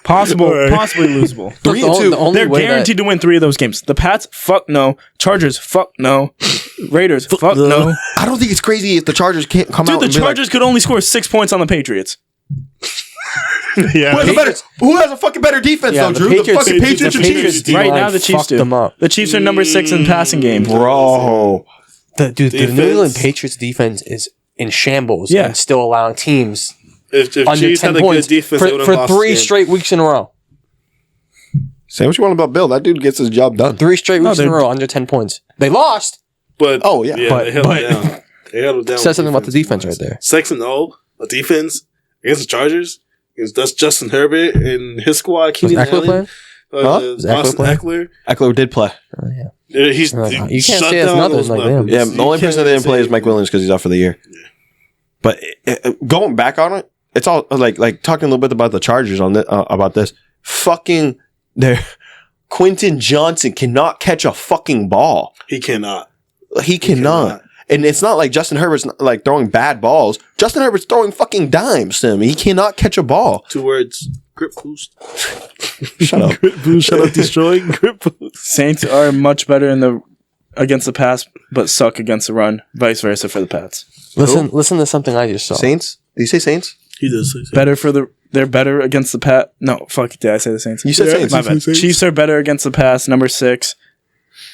Possibly losable. 3-2. They're guaranteed to win 3 of those games. The Pats, fuck no. Chargers, fuck no. Raiders, fuck no. I don't think it's crazy if the Chargers can't come out. Dude, the Chargers could only score 6 points on the Patriots. Yeah. Who has a fucking better defense though, Drew? The fucking Patriots or Chiefs? Right now, the Chiefs do. The Chiefs are number 6 in passing game. Bro. The New England Patriots defense is in shambles and still allowing teams if under Chiefs 10 had a points good defense, for 3 straight weeks in a row. Say what you want about Bill. That dude gets his job done. 3 straight weeks in a row under 10 points. They lost. But they held it down. They held it down. Says something about the defense right there. 6-0, the defense against the Chargers. That's Justin Herbert and his squad. Was Eckler playing? Austin Eckler. Eckler did play. Oh, yeah. You can't say it's nothing like them. Yeah, the only person that didn't play is Mike Williams because he's out for the year. Yeah. But going back on it, it's all like talking a little bit about the Chargers on about this. Fucking Quentin Johnson cannot catch a fucking ball. He cannot. And it's not like Justin Herbert's like throwing bad balls. Justin Herbert's throwing fucking dimes to him. He cannot catch a ball. 2 words. Grip boost. Shut up. Grip boost. Shut up. Destroying grip boost. Saints are much better against the pass, but suck against the run. Vice versa for the Pats. Listen to something I just saw. Saints? Did you say Saints? He does say Saints. They're better against the pass. No, fuck. Did I say the Saints? You said Saints. My bad. Chiefs are better against the pass, number 6.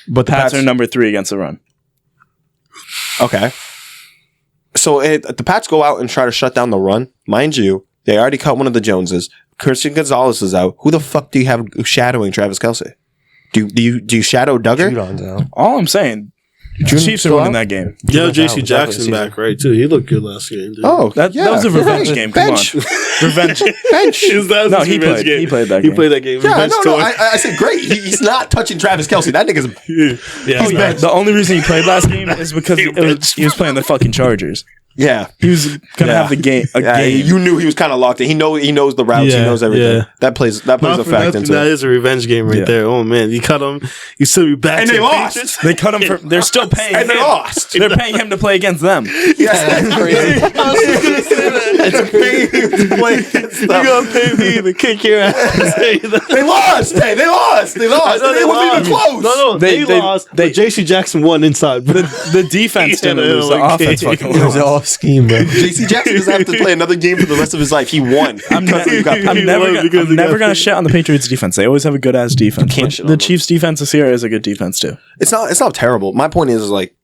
But the Pats are number 3 against the run. Okay. So the Pats go out and try to shut down the run. Mind you, they already cut one of the Joneses. Christian Gonzalez is out. Who the fuck do you have shadowing Travis Kelce? Do you shadow Duggar? All I'm saying, Chiefs are winning that game. Yeah, J.C. Jackson back, right, too. He looked good last game. Oh, that was a revenge game. Come on. Revenge. Bench. He played that game. He played that game. Yeah, no. I said great. He's not touching Travis Kelce. That nigga's... The only reason he played last game is because he was playing the fucking Chargers. Yeah, he was gonna have the game. You knew he was kind of locked in. He knows the routes. He knows everything. Yeah. That plays a fact into it. That is a revenge game right there. Oh man, you cut him. You still be back. And they lost. They cut him. They're still paying. And they lost. They're paying him to play against them. Yeah, that's crazy. I was just gonna say that. play against them. You're gonna pay me to kick your ass. They lost. Hey, they lost. They wasn't even close. No, they lost. But JC Jackson won inside. The defense didn't lose. The offense fucking It was won. all scheme, bro. JC Jackson doesn't have to play another game for the rest of his life. He won. I'm never gonna shit on the Patriots defense. They always have a good ass defense. can't shit on The them. Chiefs defense this year is a good defense too. It's not terrible. My point is like,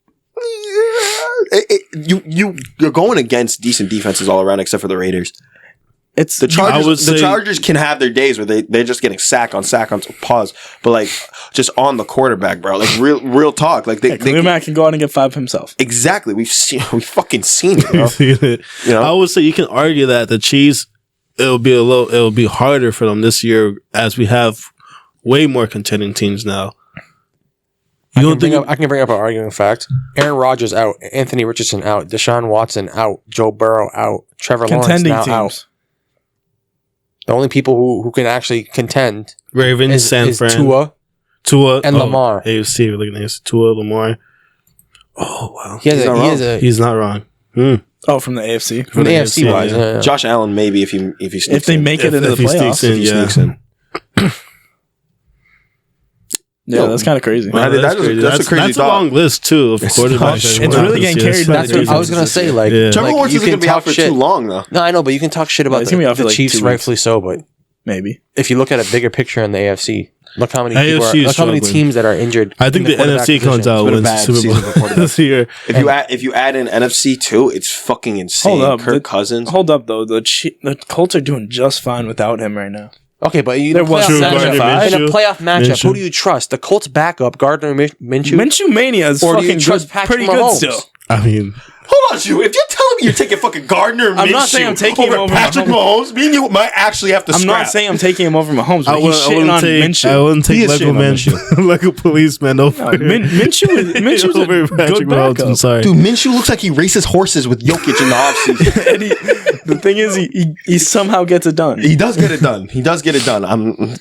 you're going against decent defenses all around except for the Raiders. It's The Chargers. The Chargers can have their days where they're just getting sack on pause, but like just on the quarterback, bro. Like real talk. Like Khalil Mack can go out and get 5 himself. Exactly. We fucking seen it, bro. You know? I would say you can argue that the Chiefs, it'll be harder for them this year as we have way more contending teams now. I can bring up an arguing fact. Aaron Rodgers out, Anthony Richardson out, Deshaun Watson out, Joe Burrow out, Trevor Lawrence Contending now teams. out. The only people who can actually contend Ravens, San is Fran, Tua and Lamar. AFC, we're looking at AFC. Tua, Lamar. Oh wow, He's not wrong. Oh, from the AFC. From the AFC wise. Yeah. Josh Allen maybe if he sneaks They make it into the playoffs. sneaks in. Yeah, that's kind of crazy. That's a crazy That's a thought. long list too of quarterbacks. It's really getting carried by That's what I was gonna say. Like, Trevor Lawrence you isn't going can to be out talk for shit. too long, though. No, I know, but you can talk shit about it's gonna be out for the like Chiefs, 2 weeks. rightfully so. But Maybe. if you look at a bigger picture in the AFC, look how many AFC is look how many struggling. teams that are injured. I think in the NFC comes out It's been a wins the bad Super season Bowl for quarterbacks. this year. If you add in NFC too, it's fucking insane. Hold up. Kirk Cousins. Hold up, though. The Colts are doing just fine without him right now. Okay, but in a There was playoff Gardner matchup, Minshew. who do you trust? The Colts backup, Gardner Minshew? Minshew Mania is Or do you fucking trust good, Patrick pretty good Mahomes? still. I mean, Hold on, you. If you're telling me you're taking fucking Gardner Minshew I'm not saying I'm taking him over Patrick Mahomes, me and you might actually have to I'm scrap. not saying I'm taking him over Mahomes, but I he's shitting on Minshew. I wouldn't He take is Lego shitting on Man, Lego policeman over Minshew's a over good Patrick Mahomes. backup. I'm sorry. Dude, Minshew looks like he races horses with Jokic in the offseason. And the thing is, he somehow gets it done. He does get it done.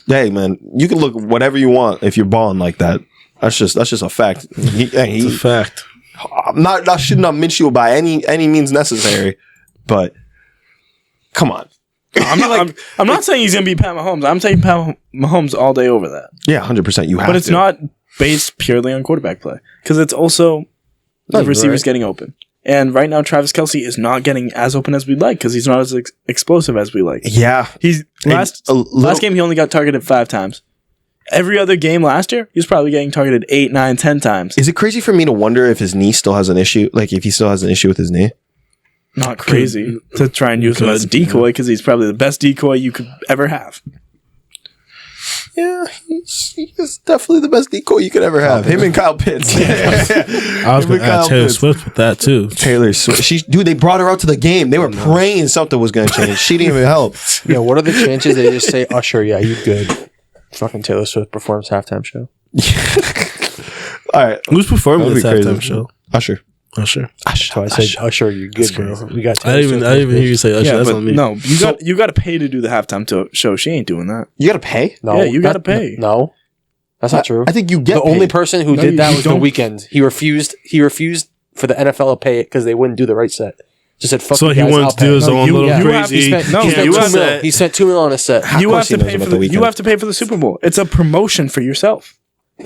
Hey, man, you can look whatever you want if you're balling like that. That's just a fact. It's a fact. I'm not shitting on Minshew by any means necessary, but come on. I'm not saying he's gonna be Pat Mahomes. I'm taking Pat Mahomes all day over that. Yeah, 100%. You have, But it's not based purely on quarterback play because it's also the you're receivers right. getting open. And right now, Travis Kelce is not getting as open as we'd like because he's not as explosive as we like. Yeah, He's last game he only got targeted 5 times. Every other game last year, he was probably getting targeted 8, 9, 10 times. Is it crazy for me to wonder if his knee still has an issue? Like if he still has an issue with his knee? Not crazy to try and use him as a decoy because he's probably the best decoy you could ever have. Yeah, he's definitely the best decoy you could ever have. Him and Kyle Pitts. I was going to add Taylor Swift with that too. Taylor Swift. Dude, they brought her out to the game. They were praying something was going to change. She didn't even help. Yeah, what are the chances they just say, Usher, yeah, you good. Fucking Taylor Swift performs halftime show. All right. Who's performing That'd this be crazy. halftime show? Usher. Usher. So I said, Usher, you're good, bro. We got I didn't even hear you say Usher. Yeah, That's but on me. no, you got to pay to do the halftime show. She ain't doing that. You got to pay? No, Yeah, you gotta pay. No, that's not true. I think you get the paid. only person who No, did that you was The don't. Weeknd. He refused for the NFL to pay it because they wouldn't do the right set. Just said, fuck So you he guys, wanted I'll to do pay. his own little you have to crazy. spend- no, He Yeah, spent you $2 have million. to. He spent $2 million on a set. You course have to he knows pay for about the The Weeknd. you have to pay for the Super Bowl. It's a promotion for yourself.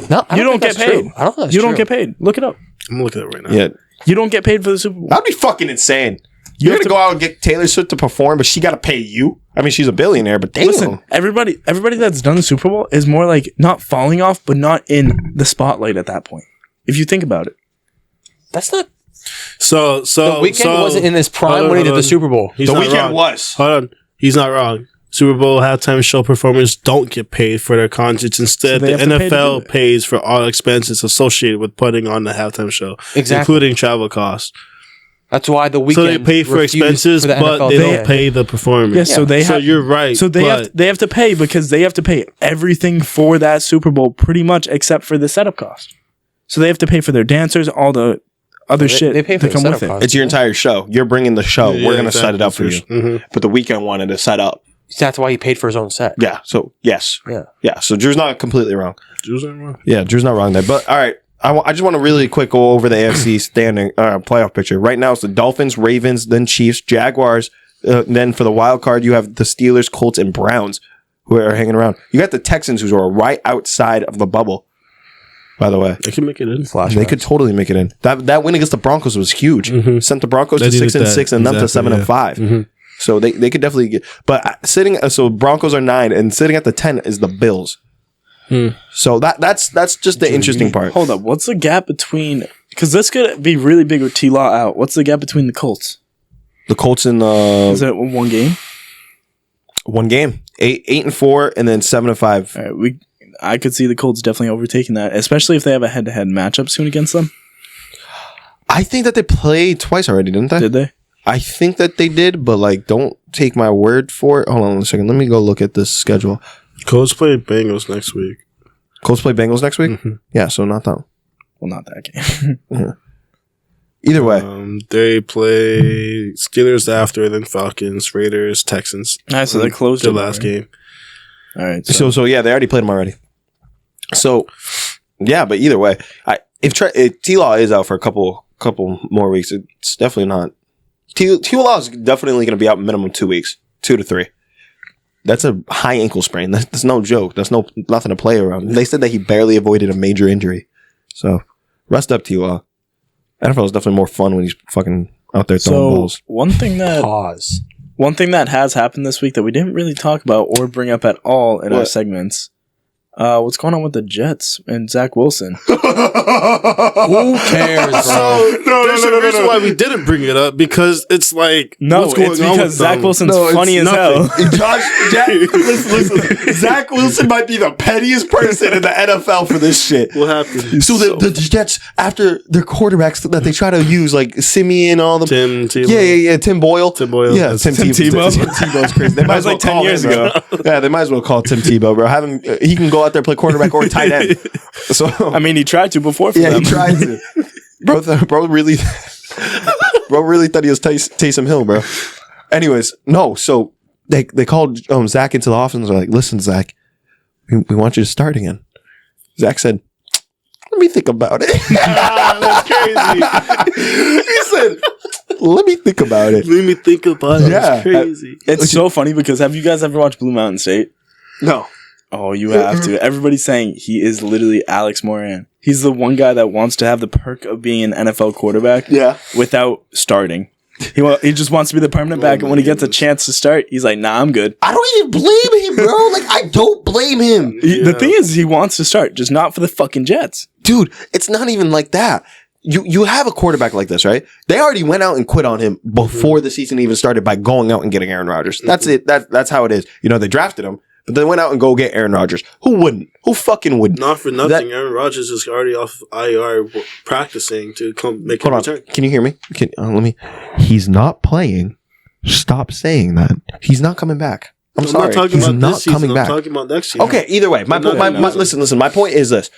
No, I You don't think get that's paid. true. I don't think that's You true. don't get paid. Look it up. I'm looking at it right now. Yeah. You don't get paid for the Super Bowl. That'd be fucking insane. You're have going to go out and get Taylor Swift to perform, but she got to pay you? I mean, she's a billionaire, but damn. Listen, everybody that's done the Super Bowl is more like not falling off, but not in the spotlight at that point. If you think about it, That's not. So The Weeknd wasn't in his prime hold when he on, did hold the on. Super Bowl. He's The not Weeknd wrong. was. Hold on. He's not wrong. Super Bowl halftime show performers don't get paid for their concerts. Instead, So they the have to pay to do NFL it. pays for all expenses associated with putting on the halftime show, Exactly. including travel costs. That's why the Weeknd. So they pay for refused expenses, for the but NFL they to don't pay the performers. yes. So they So have. you're right. So they but have to pay because they have to pay everything for that Super Bowl, pretty much except for the setup cost. So they have to pay for their dancers, all the other shit they pay for to the come with setup it. cost. It's your entire show. You're bringing the show. Yeah, We're going to exactly. set it up for you. Mhm. But the Weeknd wanted to set up. That's why he paid for his own set. Yeah. So, yes. Yeah. Yeah. So, Drew's not completely wrong. Drew's not wrong. Yeah, Drew's not wrong there. But, all right. I just want to really quick go over the AFC standing playoff picture. Right now, it's the Dolphins, Ravens, then Chiefs, Jaguars, Then for the wild card, you have the Steelers, Colts, and Browns who are hanging around. You got the Texans who are right outside of the bubble. By the way, they can make it in. They could totally make it in. That win against the Broncos was huge. Mm-hmm. Sent the Broncos to 6-6 and them to 7-5. Mm-hmm. So they could definitely get. But so Broncos are 9 and sitting at the 10 is the Bills. So that's just the interesting part. Hold up, what's the gap between? Because this could be really big with T-Law out. What's the gap between the Colts? The Colts in is it one game? One game, 8-4, and then 7-5. All right, I could see the Colts definitely overtaking that, especially if they have a head-to-head matchup soon against them. I think that they played twice already, didn't they? Did they? I think that they did, but don't take my word for it. Hold on a second. Let me go look at this schedule. Colts play Bengals next week. Colts play Bengals next week? Mm-hmm. Yeah, so not that one. Well, not that game. Yeah. Either way. They play Steelers after, then Falcons, Raiders, Texans. All right, so they closed their last game. All right. So yeah, they already played them already. So, yeah, but either way, if T-Law is out for a couple more weeks, it's definitely not. T-Law is definitely going to be out minimum 2 weeks, 2 to 3. That's a high ankle sprain. That's no joke. That's nothing to play around. They said that he barely avoided a major injury. So, rest up, T-Law. NFL is definitely more fun when he's fucking out there throwing balls. One thing that has happened this week that we didn't really talk about or bring up at all in our segments. What's going on with the Jets and Zach Wilson? Who cares, bro? There's a reason why we didn't bring it up, because it's what's going on because Zach Wilson's funny as hell. Listen, Zach Wilson might be the pettiest person in the NFL for this shit. What happened? So the Jets, after their quarterbacks that they try to use, Simeon, all the Tim Tebow. Yeah, Tim Boyle. Yeah, Tim Tebow. Tim Tebow's crazy. They might as well 10 years ago. Yeah, they might as well call Tim Tebow, bro. He can go out there, play quarterback or tight end. So I mean, he tried to before. For them. He tried to. Bro really thought he was Taysom Hill, bro. Anyways, no. So they called Zach into the office and they're like, "Listen, Zach, we want you to start again." Zach said, "Let me think about it." That's crazy. He said, "Let me think about it." Let me think about it. Yeah, that's crazy. It's so funny because have you guys ever watched Blue Mountain State? No. Oh, you have to. Everybody's saying he is literally Alex Moran. He's the one guy that wants to have the perk of being an NFL quarterback without starting. He just wants to be the permanent back, and when he gets a chance to start, he's like, nah, I'm good. I don't even blame him, bro. I don't blame him. The thing is, he wants to start, just not for the fucking Jets. Dude, it's not even like that. You have a quarterback like this, right? They already went out and quit on him before the season even started by going out and getting Aaron Rodgers. That's it. That's how it is. They drafted him. But they went out and go get Aaron Rodgers. Who wouldn't? Who fucking wouldn't? Not for nothing. Aaron Rodgers is already off IR practicing to come make a return. Can you hear me? He's not playing. Stop saying that. He's not coming back. I'm sorry. Not talking He's about not this season. Coming back. I'm talking about next season. Okay, either way. Listen. My point is this.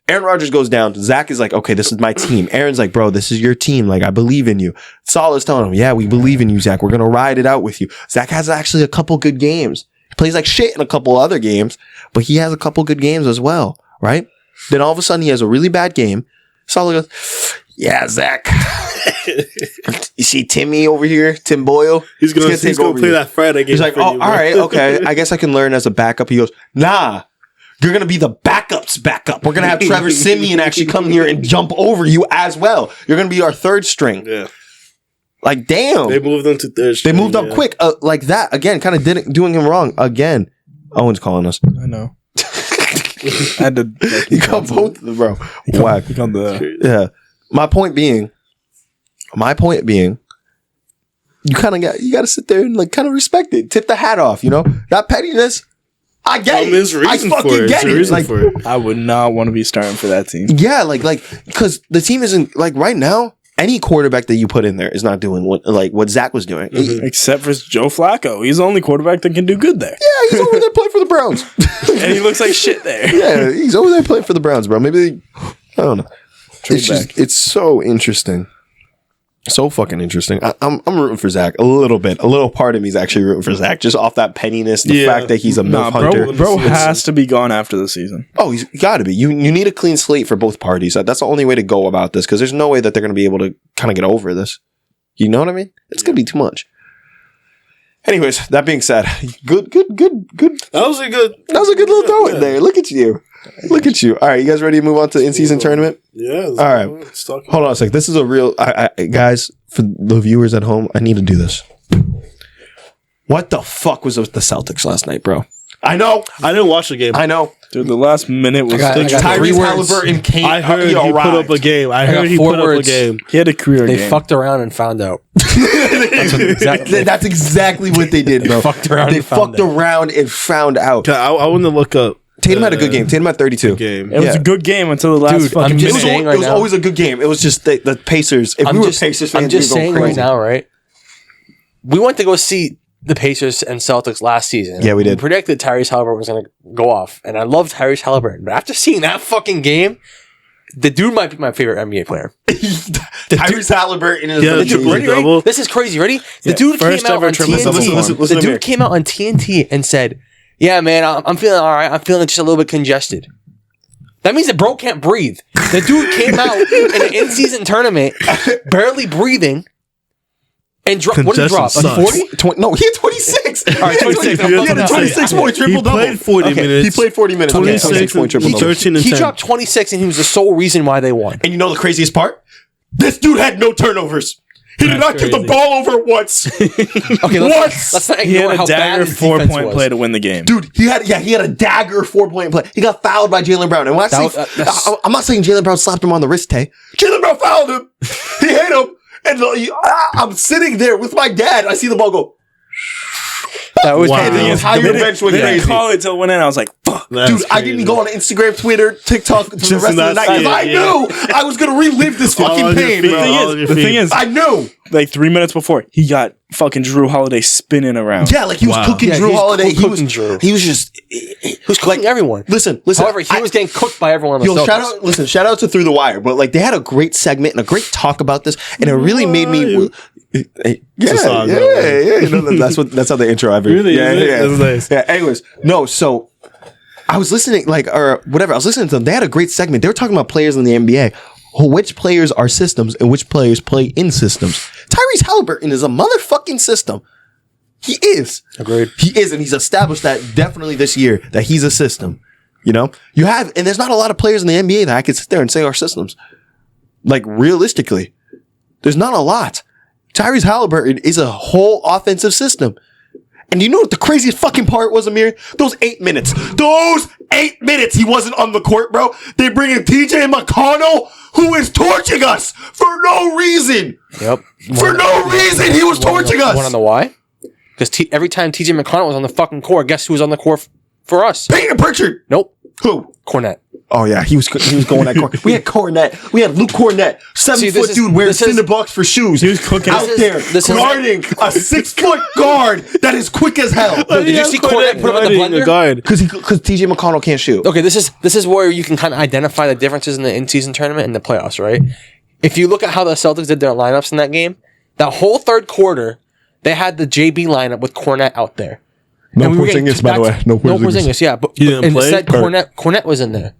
Aaron Rodgers goes down. Zach is like, okay, this is my team. Aaron's like, bro, this is your team. I believe in you. Saul is telling him, yeah, we believe in you, Zach. We're going to ride it out with you. Zach has actually a couple good games. Plays like shit in a couple other games, but he has a couple good games as well, right? Then all of a sudden he has a really bad game. Saul goes, yeah, Zach. You see Timmy over here, Tim Boyle? He's gonna play that Friday game. He's like, all right, okay. I guess I can learn as a backup. He goes, nah, you're going to be the backup's backup. We're going to have Trevor Siemian actually come here and jump over you as well. You're going to be our third string. Yeah. Damn. They moved on to third string. They moved up quick. Like that. Again, kind of doing him wrong. Again. Owen's calling us. I know. I had to. You got both of them, bro. Whack. Yeah. My point being, you got to sit there and kind of respect it. Tip the hat off, That pettiness, I get it. I fucking get it. I would not want to be starting for that team. Yeah, because the team isn't, right now, any quarterback that you put in there is not doing what Zach was doing. Mm-hmm. Except for Joe Flacco. He's the only quarterback that can do good there. Yeah, he's over there playing for the Browns. And he looks like shit there. Yeah, he's over there playing for the Browns, bro. Maybe I don't know. It's so interesting. So fucking interesting. I'm rooting for Zach a little bit. A little part of me is actually rooting for Zach, just off that pettiness, the fact that he's a MILF hunter. Bro has to be gone after the season. Oh, he's got to be. You need a clean slate for both parties. That's the only way to go about this, because there's no way that they're going to be able to kind of get over this. You know what I mean? It's going to be too much. Anyways, that being said, good. That was a good little throw in there. Look at you. All right, you guys ready to move on to in-season tournament? Yeah. All right. Hold on a sec. This is a real... guys, for the viewers at home, I need to do this. What the fuck was with the Celtics last night, bro? I know. I didn't watch the game. I know. Dude, the last minute was Tyrese Halliburton came. I heard he put up a game. I heard he put up a game. He had a career game. They fucked around and found out. That's exactly what they did, bro. They fucked around and found out. I want to look up. Tatum had a good game. Tatum had 32. Game. It was a good game until the last fucking I'm just minute. saying It was always a good game. It was just the Pacers. If we were Pacers fans, I'm just we'd go saying crazy. right now, right? We went to go see the Pacers and Celtics last season. Yeah, we did. We predicted Tyrese Halliburton was going to go off, and I love Tyrese Halliburton. But after seeing that fucking game, the dude might be my favorite NBA player. Tyrese Halliburton is Yeah, triple-double. This is crazy. Ready? The dude came out on TNT. Listen The dude came out on TNT and said, "Yeah, man, I'm feeling all right. I'm feeling just a little bit congested." That means the bro can't breathe. The dude came out in an in-season tournament, barely breathing, and what did he drop? Congestion Like 40? No, he had 26. All right, 26. He had a 26-point triple-double. He played 40 minutes. He played 40 minutes. 26 triple double. 13 and He 10. dropped 26, and he was the sole reason why they won. And you know the craziest part? This dude had no turnovers. He did not give the ball over once. Okay, let's not He ignore had how a bad dagger his defense 4-point was. play to win the game. Dude, he had a dagger 4-point play. He got fouled by Jaylen Brown. And when I say, I'm not saying Jaylen Brown slapped him on the wrist, Tay. Jaylen Brown fouled him. He hit him. And I'm sitting there with my dad. I see the ball go. That was Wow. And the entire bench went They didn't crazy. call it till it went in. I was like, fuck. Dude, I didn't go on Instagram, Twitter, TikTok for the Just rest of the not night see because it, I knew I was going to relive this fucking pain, bro. The thing is, I knew. like 3 minutes before, he got fucking Drew Holiday spinning around. Yeah, like he was cooking Drew he's Holiday. cooking Drew. He was just... He was cooking everyone. Listen. However, he was getting cooked by everyone on the Celtics. Shout out to Through the Wire, but like they had a great segment and a great talk about this, and it really made me. Yeah. No, that's how they intro every. Really? Yeah. That's nice. Yeah. Anyways, no. So I was listening, or whatever. I was listening to them. They had a great segment. They were talking about players in the NBA. Which players are systems and which players play in systems. Tyrese Halliburton is a motherfucking system. He is. Agreed. He is, and he's established that definitely this year that he's a system. You know, and there's not a lot of players in the NBA that I could sit there and say are systems. Like realistically, there's not a lot. Tyrese Halliburton is a whole offensive system. And you know what the craziest fucking part was, Amir? Those 8 minutes. Those 8 minutes he wasn't on the court, bro. They bring in TJ McConnell, who is torching us for no reason. Yep. For no reason, he was torching us. Want to know why? Because every time TJ McConnell was on the fucking court, guess who was on the court for us? Peyton Pritchard. Nope. Who? Cornette. Oh yeah, he was going that court. We had Cornette. We had Luke Cornette, 7-foot dude wearing cinder blocks for shoes. He was cooking out there guarding a 6-foot guard that is quick as hell. Did you see Cornette put him in the blender? Because TJ McConnell can't shoot. Okay, this is where you can kind of identify the differences in the in-season tournament and the playoffs, right? If you look at how the Celtics did their lineups in that game, that whole third quarter, they had the JB lineup with Cornette out there. No Porzingis, by the way. No Porzingis, yeah. But He didn't play? instead, Cornette was in there.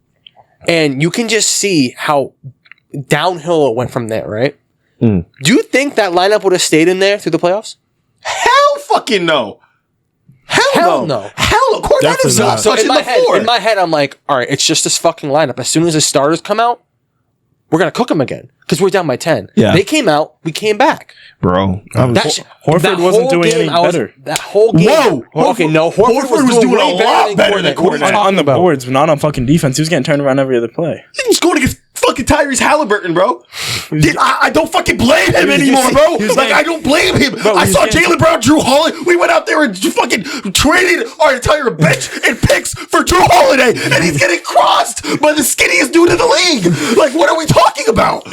And you can just see how downhill it went from there, right? Do you think that lineup would have stayed in there through the playoffs? Hell fucking no. Hell no. Cornette is not So touching the floor. in my head, I'm like, all right, it's just this fucking lineup. As soon as the starters come out, we're going to cook them again. Because we're down by 10. Yeah. They came out, we came back. Bro. Horford wasn't doing any better. That whole game. Whoa. Okay, no, Horford was doing a lot better than Cornette. On the boards, but not on fucking defense. He was getting turned around every other play. He's going against fucking Tyrese Halliburton, bro. I don't fucking blame him anymore, bro. Like, I don't blame him. I saw Jaylen Brown, Drew Holiday. We went out there and fucking traded our entire bench and picks for Drew Holiday, and he's getting crossed by the skinniest dude in the league. Like, what are we talking about?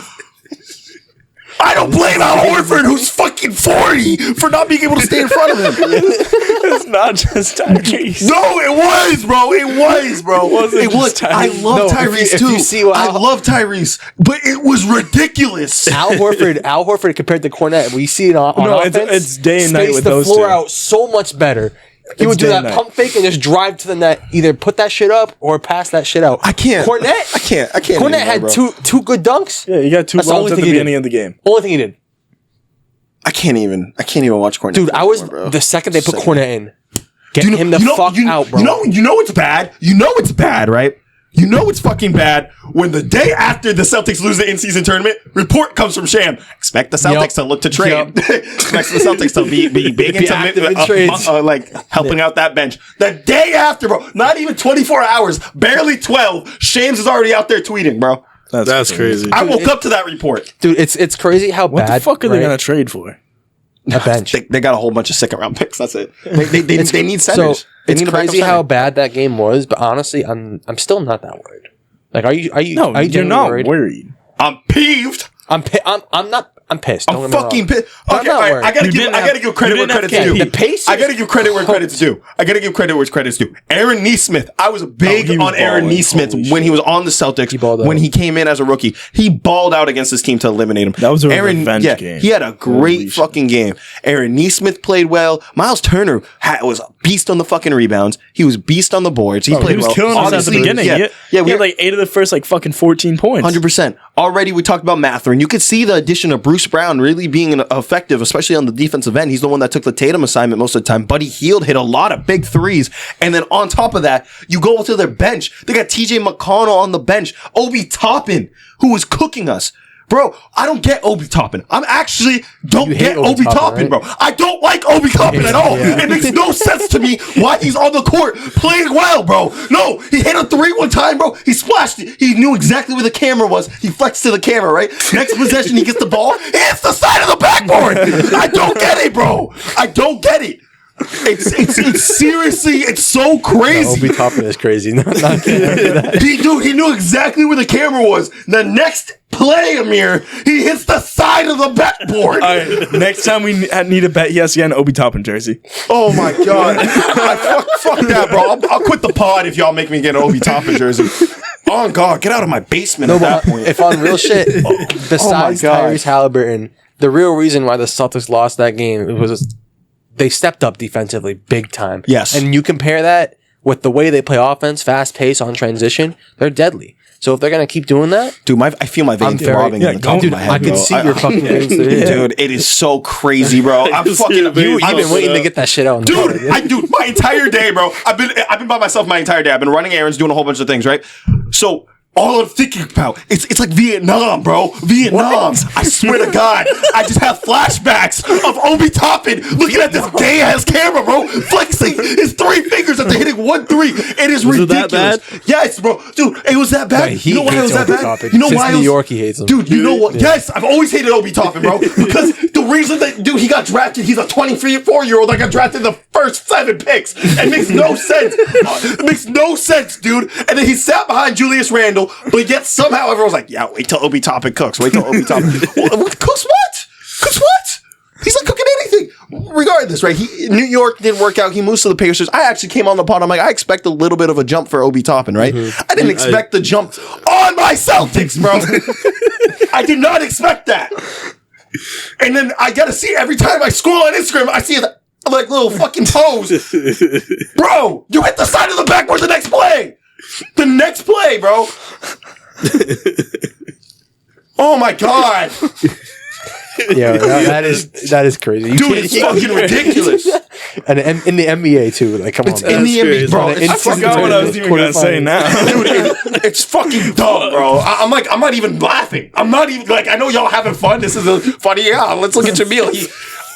I don't blame Al Horford, who's fucking 40, for not being able to stay in front of him. It's not just Tyrese. No, it was, bro. It was. It was. I love Tyrese too. I love Tyrese, but it was ridiculous. Al Horford compared to Cornette, we see it on offense. It's day and night with the those floor two. out so much better. He would do day that and night. pump fake and just drive to the net, either put that shit up or pass that shit out. I can't. Cornette, I can't. Cornette anymore, had bro. two good dunks. Yeah, you got two That's the lobs only at the thing he beginning did. of the game. Only thing he did. I can't even watch Cornet. Dude, I was anymore, bro. the second they put Cornet in, get You know- him the you know- fuck you- out, bro. You know it's bad. You know it's bad, right? You know it's fucking bad when the day after the Celtics lose the in-season tournament, report comes from Sham. Expect the Celtics to look to trade. Expect the Celtics to be big into active in trades. like helping out that bench. The day after, bro, not even 24 hours, barely 12, Shams is already out there tweeting, bro. That's crazy. I woke up to that report. Dude, it's crazy how What bad. the fuck are they gonna trade for? A bench. They got a whole bunch of second round picks. That's it. They need centers. So They it's need a backup crazy how center. bad that game was, but honestly, I'm still not that worried. Like, are you? No, are you you're genuinely not worried? worried. I'm peeved. I'm not. I'm pissed. Don't I'm get me fucking wrong. pissed. But I'm Okay, not all right, worried. I gotta You give didn't credit you where didn't credit's have due. The Pacers I gotta give credit where credit's due. I gotta give credit where credit's due. Aaron Nesmith. I was big he was on Aaron balling. Nesmith Holy when he was on the Celtics. He balled out. When he came in as a rookie, he balled out against his team to eliminate him. That was a revenge game. He had a great fucking game. Aaron Nesmith played well. Miles Turner was a beast on the fucking rebounds. He was beast on the boards. He played He was well. killing us at the Honestly, beginning. Yeah, He we had like 8 of the first like fucking 14 points. 100%. Already, we talked about Mathurin. You could see the addition of Bruce Brown really being effective, especially on the defensive end. He's the one that took the Tatum assignment most of the time. Buddy Hield hit a lot of big threes. And then on top of that, you go to their bench. They got TJ McConnell on the bench. Obi Toppin, who was cooking us. Bro, I don't get Obi Toppin. I'm actually don't hate get Obi Obi Toppin, Toppin, right? bro. I don't like Obi Toppin at all. It makes no sense to me why he's on the court playing well, bro. No, he hit a 3 one time, bro. He splashed it. He knew exactly where the camera was. He flexed to the camera, right? Next possession, he gets the ball. He hits the side of the backboard. I don't get it, bro. I don't get it. It's seriously, it's so crazy. Obi Toppin is crazy. No, not He knew exactly where the camera was. The next play, Amir, he hits the side of the backboard. All right, next time we need a bet, he has to get an Obi Toppin jersey. Oh my god! Fuck that, bro. I'll quit the pod if y'all make me get an Obi Toppin jersey. Oh god, get out of my basement at that point. If on real shit, besides God. Tyrese Halliburton, the real reason why the Celtics lost that game was they stepped up defensively big time. Yes. And you compare that with the way they play offense, fast pace on transition, they're deadly. So if they're gonna keep doing that, Dude, I feel my veins throbbing in the top dude, of my head, I can bro. see your fucking veins. Dude, it is so crazy, bro. I'm fucking. You've been waiting to get that shit out. Dude, my entire day, bro. I've been by myself my entire day. I've been running errands, doing a whole bunch of things, right? So all I'm thinking about, it's like Vietnam, bro. Vietnam. I swear to God, I just have flashbacks of Obi Toppin looking at this gay ass camera, bro, flexing his 3 fingers after hitting 1 3. It is Was it ridiculous. that bad? Yes, bro. Dude, it was that bad. Yeah, he you know why it was hates that Obi bad? Toppin. You know Since why? New York, he hates him. Dude, you know what? Yeah. Yes, I've always hated Obi Toppin, bro, because the reason that he got drafted, he's a 24-year-old that got drafted in the first 7 picks. It makes no sense. It makes no sense, dude. And then he sat behind Julius Randle, but yet somehow everyone's like, yeah, wait till Obi Toppin cooks. Wait till Obi Toppin cooks what? Cooks what? He's not cooking anything. Regardless, right? New York didn't work out. He moves to the Pacers. I actually came on the pod. I'm like, I expect a little bit of a jump for Obi Toppin, right? I didn't expect the jump on my Celtics, bro. I did not expect that. And then I gotta see every time I scroll on Instagram, I see the like little fucking pose. Bro, you hit the side of the backboard the next play. The next play, bro. Oh my god. Yeah, that is crazy. You Dude, can't- it's fucking ridiculous. And in the NBA too. Like, come on, In the NBA, bro. It's It's I forgot what I was even gonna say now. Dude, it's fucking dumb, bro. I'm not even laughing. I'm not even like, I know y'all having fun. This is a funny. Yeah, let's look at Jamil.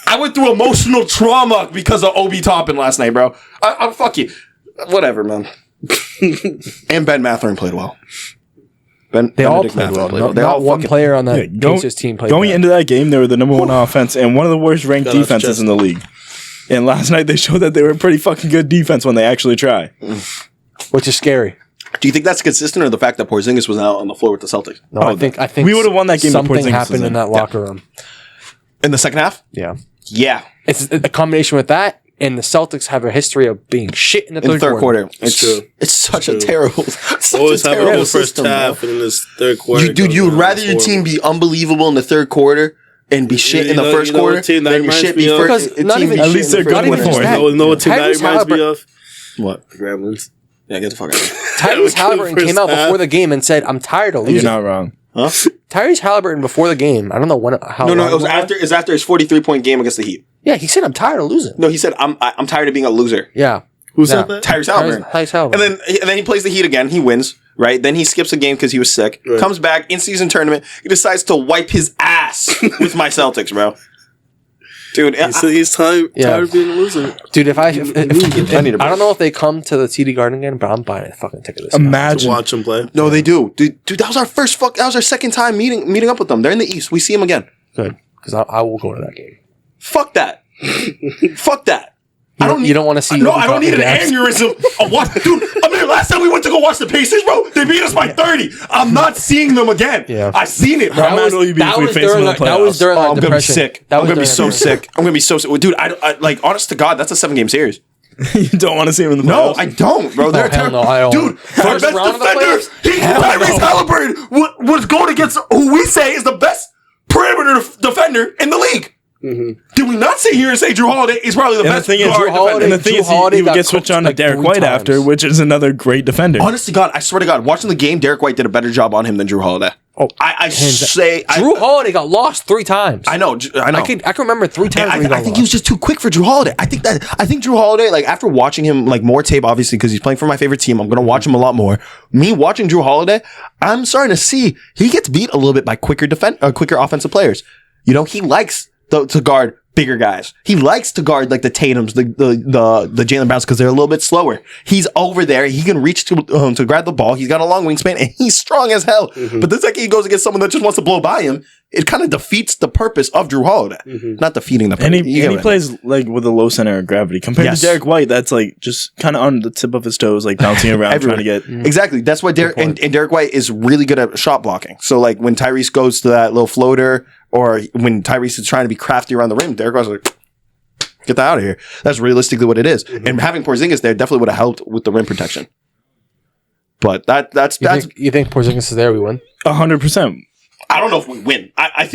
I went through emotional trauma because of Obi Toppin last night, bro. I'm fuck you. Whatever, man. And Ben Mathurin played well. They all played well. Not one player on that Pacers team played Going bad. into that game, they were the number 1 offense and one of the worst ranked Shout out to defenses Chester. in the league. And last night they showed that they were pretty fucking good defense when they actually try. Which is scary. Do you think that's consistent, or the fact that Porzingis was out on the floor with the Celtics? No, I think we would've won that game if Something Porzingis was happened in in. that locker room. In the second half? Yeah, Yeah. it's a combination with that, and the Celtics have a history of being shit in the In the third quarter. It's true. It's such a terrible, such Always a have a terrible good first system, bro. half, and in this third quarter. You would rather your team be unbelievable in the third quarter and be shit in the first quarter what team that than your reminds shit me be of? first. Because not even- At least they're good in the fourth. You know what team that Tyrese reminds me of? What? Gremlins. Yeah, get the fuck out of here. Tyrese Halliburton First came out half. before the game and said, "I'm tired of You're losing." not wrong. Huh? Tyrese Halliburton before the game. I don't know how. No, long it was after. It's after his 43-point game against the Heat. Yeah, he said, "I'm tired of losing." No, he said, "I'm tired of being a loser." Yeah. Who said that? Tyrese Halliburton. Tyrese Halliburton. And then he plays the Heat again. He wins, right? Then he skips a game because he was sick. Right. Comes back in season tournament. He decides to wipe his ass with my Celtics, bro. Dude, He's tired of being a loser. Dude, if I need a break. don't know if they come to the TD Garden again, but I'm buying a fucking ticket this To Imagine. watch him play. no, they do, dude. That was our that was our second time meeting up with them. They're in the East. We see them again. Good, because I will go to that game. Fuck that. Fuck that. You don't want to see. No, I don't need an aneurysm. Dude, Amir, last time we went to go watch the Pacers, bro, they beat us by 30. I'm not seeing them again. Yeah. I've seen it, bro. How mad will you be if we face them in the That was playoffs? during Oh, like I'm gonna be depression. sick. That I'm was gonna be during so that sick. I'm gonna be so sick. Dude, I like, honest to God, that's a 7-game series. You don't want to see him in the No, playoffs? I don't, bro. They're hell no, I don't. Dude, our First best round of the defenders, playoffs? Tyrese Halliburton was going against who we say is the best perimeter defender in the league. Mm-hmm. Did we not sit here and say Drew Holiday is probably the And the best thing is, guard defender? and the thing Drew is, Holiday he would got get switched cooked on to like Derek 3 White times. after, which is another great defender. Honest to God, I swear to God, watching the game, Derek White did a better job on him than Drew Holiday. Oh, I say Drew Holiday got lost 3 times. I know. I can remember 3 times. And I think he was just too quick for Drew Holiday. I think Drew Holiday, like after watching him like more tape, obviously because he's playing for my favorite team, I'm gonna watch him a lot more. Me watching Drew Holiday, I'm starting to see he gets beat a little bit by quicker offensive players. You know, he likes to guard bigger guys. He likes to guard like the Tatums, the Jaylen Browns because they're a little bit slower. He's over there. He can reach to grab the ball. He's got a long wingspan and he's strong as hell. Mm-hmm. But the second he goes against someone that just wants to blow by him, it kind of defeats the purpose of Drew Holiday. Mm-hmm. Not defeating the purpose. And he plays like with a low center of gravity compared to Derek White. That's like just kind of on the tip of his toes, like bouncing around trying to get exactly. That's why Derek and Derek White is really good at shot blocking. So like when Tyrese goes to that little floater, or when Tyrese is trying to be crafty around the rim, Derek White's like, get that out of here. That's realistically what it is. Mm-hmm. And having Porzingis there definitely would have helped with the rim protection. But that's you think Porzingis is there? We win 100%. I don't know if we win. I